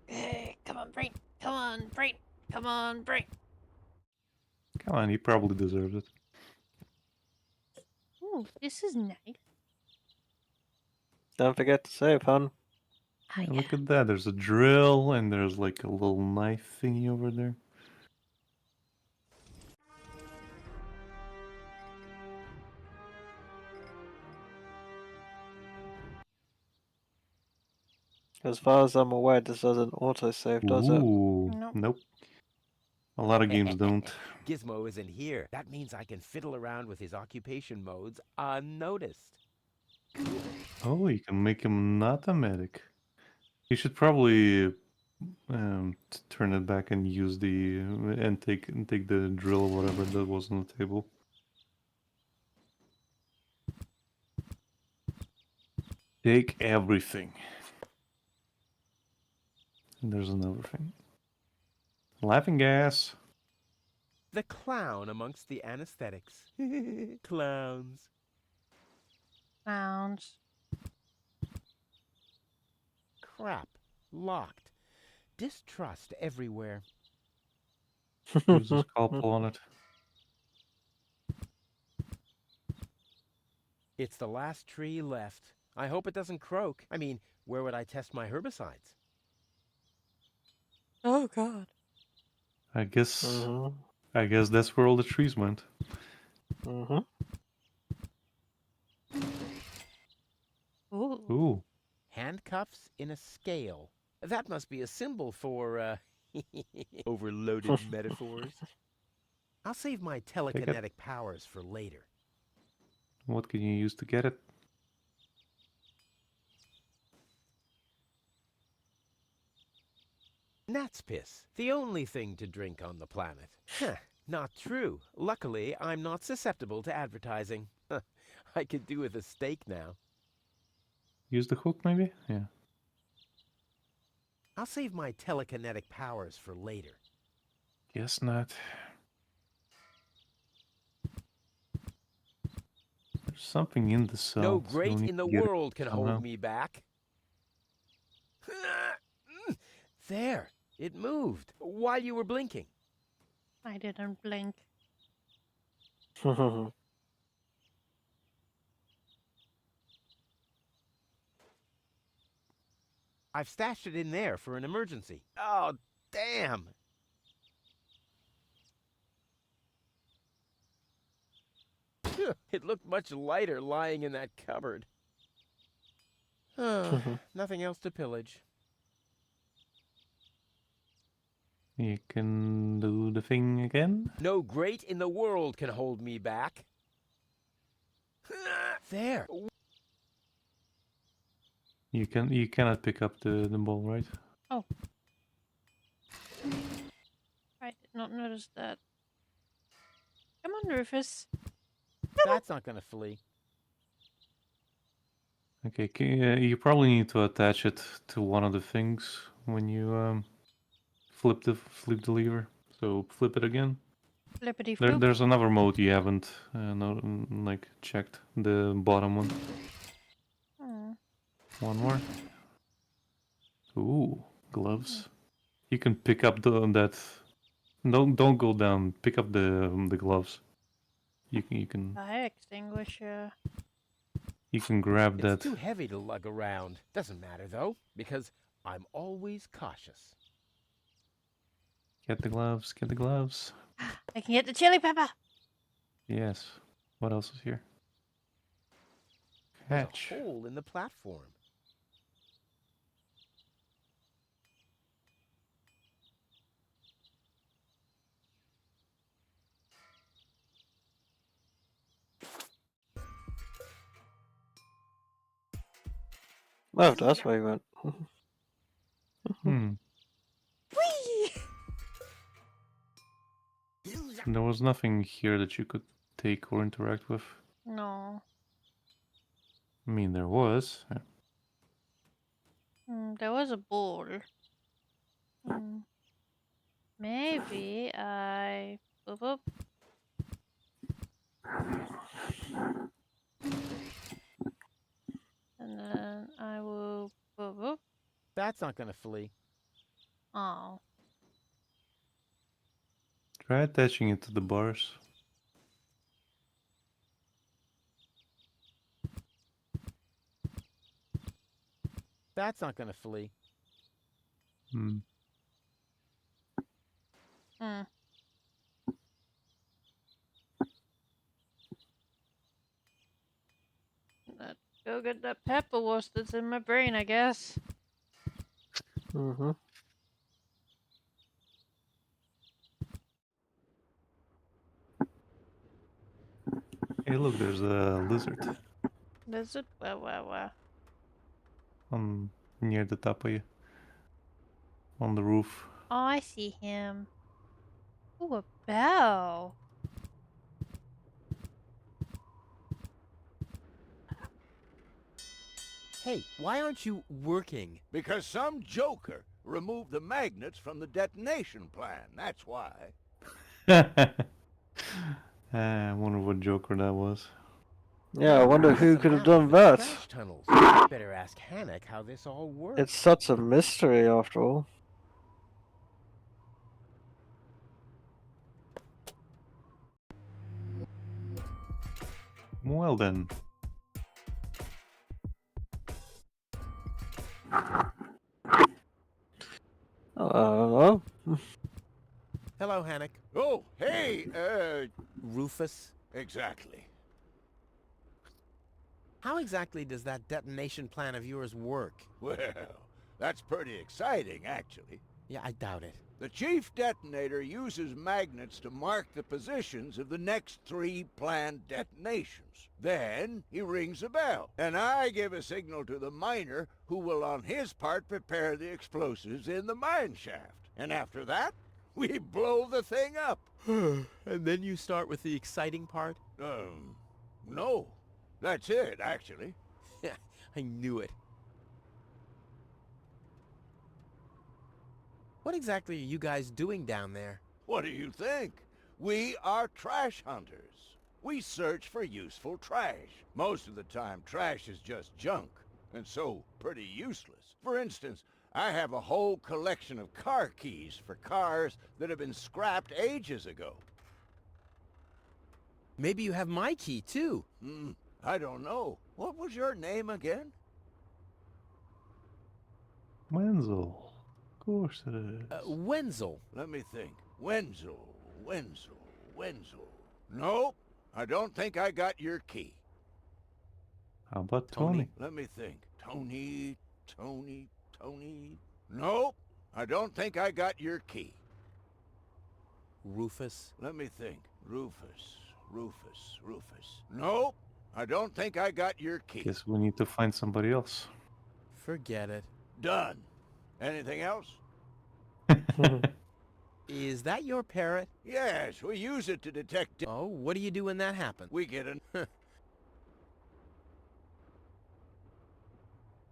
Hey, come on, Brain. Come on, Brain. Come on, Brain. Come on, he probably deserves it. Ooh, this is nice. Don't forget to save, hon. Oh, And look at that, there's a drill and there's like a little knife thingy over there. As far as I'm aware, this doesn't autosave, does it? Ooh, nope. A lot of games don't. Gizmo isn't here. That means I can fiddle around with his occupation modes unnoticed. Oh, you can make him not a medic. You should probably turn it back and use the and take the drill or whatever that was on the table. Take everything. And there's another thing. Laughing gas. The clown amongst the anesthetics. Clowns. Clowns. Crap. Locked. distrust everywhere. Use a scalpel on it. It's the last tree left. I hope it doesn't croak. I mean, where would I test my herbicides? Oh God. I guess Mm-hmm. I guess that's where all the trees went. Mm-hmm. Ooh. Ooh. Handcuffs in a scale. That must be a symbol for, overloaded metaphors. I'll save my telekinetic powers for later. What can you use to get it? Gnat's piss, the only thing to drink on the planet. Huh, not true. Luckily, I'm not susceptible to advertising. I could do with a steak now. Use the hook, maybe? Yeah. I'll save my telekinetic powers for later. Guess not. There's something in the cell. No so great you'll need in the to get it world can somehow. hold me back. There, it moved while you were blinking. I didn't blink. I've stashed it in there for an emergency. Oh, damn. It looked much lighter lying in that cupboard. Nothing else to pillage. You can do the thing again. No great in the world can hold me back. There. You cannot pick up the ball, right? Oh. I did not notice that. Come on, Rufus. That's not gonna flee. Okay, you probably need to attach it to one of the things when you flip the lever. So flip it again. Flippity floop. There's another mode you haven't like checked. The bottom one. Hmm. One more. Ooh, gloves. You can pick up that. Don't go down. Pick up the gloves. You can Fire extinguisher. grab It's that. too heavy to lug around. Doesn't matter though, because I'm always cautious. Get the gloves. Get the gloves. I can get the chili pepper. Yes. What else is here? There's Hatch. a hole in the platform. Oh, that's where you went. Hmm. Whee! There was nothing here that you could take or interact with. No. I mean, there was. There was a ball. Maybe I... Boop, boop. And then I will... Boop, boop. That's not gonna flee. Oh. Try attaching it to the bars. That's not gonna flee. Hmm. Let's go get that pepper wurst that's in my brain, I guess. Mm-hmm. Hey, look, there's a lizard Lizard? Where? near the top of you. On the roof. Oh, I see him. Ooh, a bell. Hey, why aren't you working? Because some joker removed the magnets from the detonation plan, that's why. I wonder what Joker that was. Yeah, I wonder who Some could have map done for the that. trash tunnels. Better ask Hannock how this all works. It's such a mystery, after all. Well then. Hello. Hello, Hannock. Oh, hey, Rufus. exactly. How exactly does that detonation plan of yours work? Well, that's pretty exciting, actually. Yeah, I doubt it. The chief detonator uses magnets to mark the positions of the next 3 planned detonations. Then he rings a bell, and I give a signal to the miner who will on his part prepare the explosives in the mine shaft. And after that, we blow the thing up. And then you start with the exciting part? No. That's it, actually. Yeah, I knew it. What exactly are you guys doing down there? What do you think? We are trash hunters. We search for useful trash. Most of the time, trash is just junk, and so pretty useless. For instance, I have a whole collection of car keys for cars that have been scrapped ages ago. Maybe you have my key, too. I don't know. What was your name again? Wenzel. Of course it is. Wenzel. Let me think. Wenzel. Nope. I don't think I got your key. How about Tony? Let me think. Tony. Nope. I don't think I got your key. Rufus. Let me think. Rufus. Nope. I don't think I got your key. Guess we need to find somebody else. Forget it. Done. Anything else? Is that your parrot? Yes, we use it to detect... Oh, what do you do when that happens? We get an...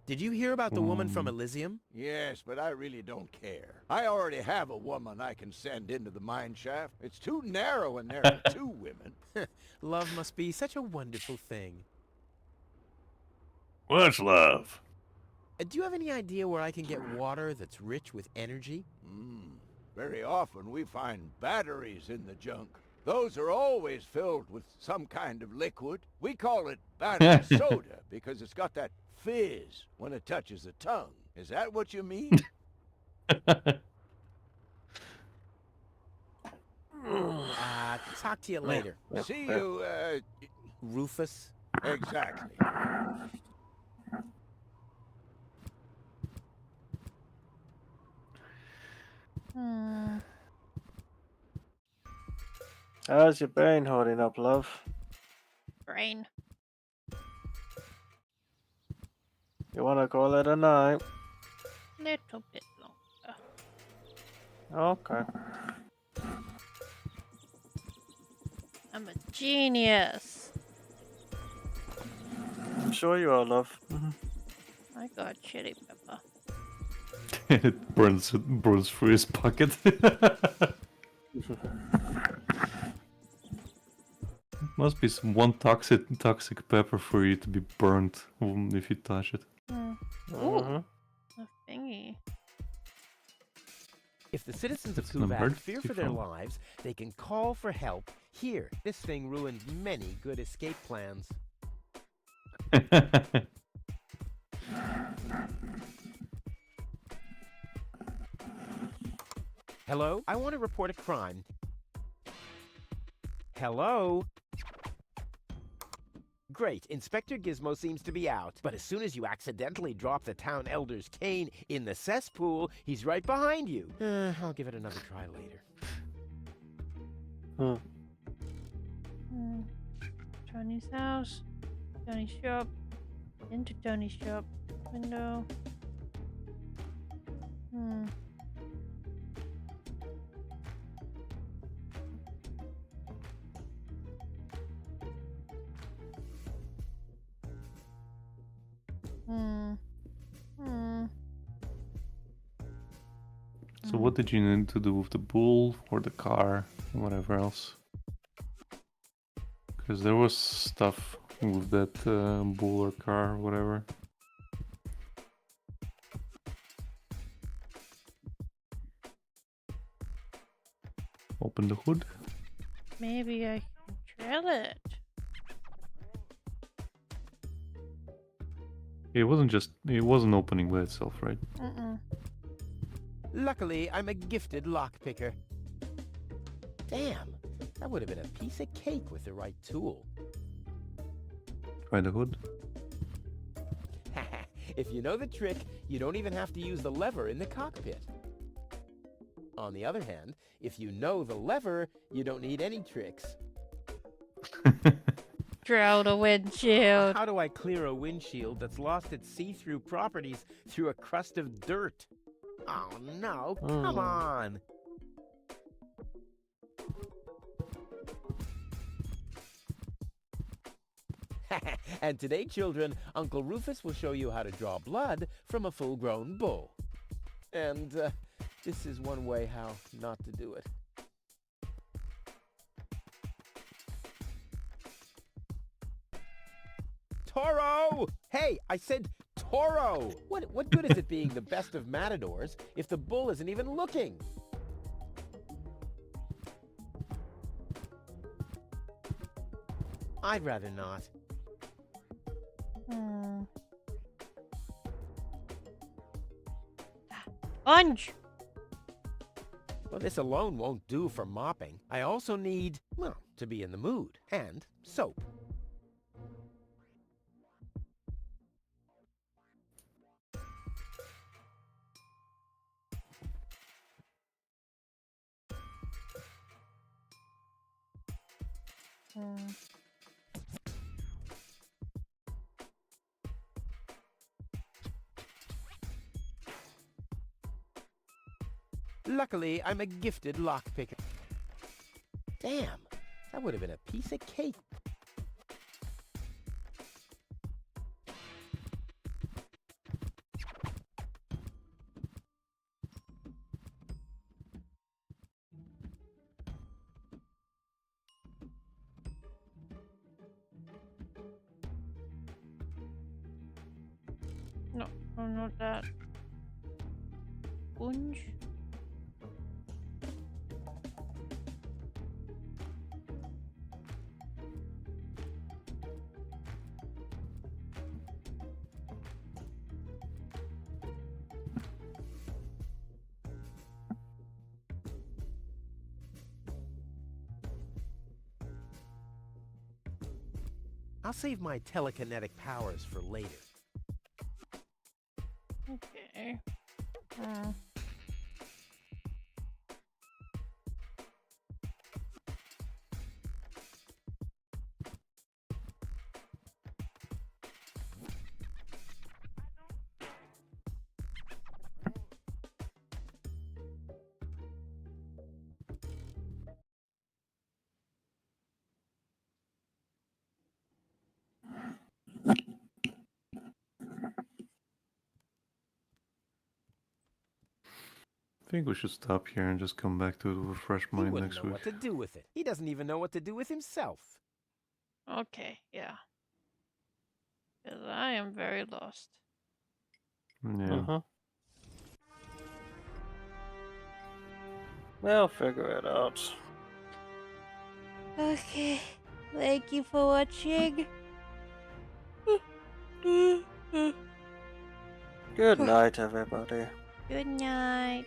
Did you hear about the woman from Elysium? Yes, but I really don't care. I already have a woman I can send into the mine shaft. It's too narrow in there for 2 women. Love must be such a wonderful thing. What's love? Do you have any idea where I can get water that's rich with energy? Very often we find batteries in the junk. Those are always filled with some kind of liquid. We call it battery soda because it's got that fizz when it touches the tongue. Is that what you mean? Talk to you later. See you, Rufus? Exactly. How's your brain holding up, love? Brain. You wanna call it a night? Little bit longer. Okay. I'm a genius. I'm sure you are, love. I got chili pepper. It burns through his pocket. Must be some one toxic pepper for you to be burnt if you touch it. Ooh, a thingy. If the citizens of It's an Kuvat fear emergency for their phone. lives, they can call for help. Here, this thing ruined many good escape plans. Hello? I want to report a crime. Hello? Great, Inspector Gizmo seems to be out. But as soon as you accidentally drop the town elder's cane in the cesspool, he's right behind you. I'll give it another try later. Tony's house. Tony's shop. Into Tony's shop. Window. So what did you need to do with the bull or the car or whatever else? Because there was stuff with that bull or car or whatever. Open the hood. Maybe I can drill it. It wasn't opening by itself, right? Mm-mm. Luckily, I'm a gifted lockpicker. Damn, that would have been a piece of cake with the right tool. Try the hood. If you know the trick, you don't even have to use the lever in the cockpit. On the other hand, if you know the lever, you don't need any tricks. Throw the windshield. How do I clear a windshield that's lost its see-through properties through a crust of dirt? Oh no, come on! And today, children, Uncle Rufus will show you how to draw blood from a full-grown bull. And this is one way how not to do it. Toro! Hey, I said Toro! What good is it being the best of matadors if the bull isn't even looking? I'd rather not. Sponge! Well, this alone won't do for mopping. I also need, well, to be in the mood. And soap. Luckily, I'm a gifted lockpicker. Damn, that would have been a piece of cake. No, not that. Sponge? I'll save my telekinetic powers for later. Okay. I think we should stop here and just come back to it with a fresh He mind wouldn't next know week. what to do with it. He doesn't even know what to do with himself. Okay, yeah. Because I am very lost. Yeah. We'll figure it out. Okay. Thank you for watching. Good night, everybody. Good night.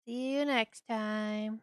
See you next time.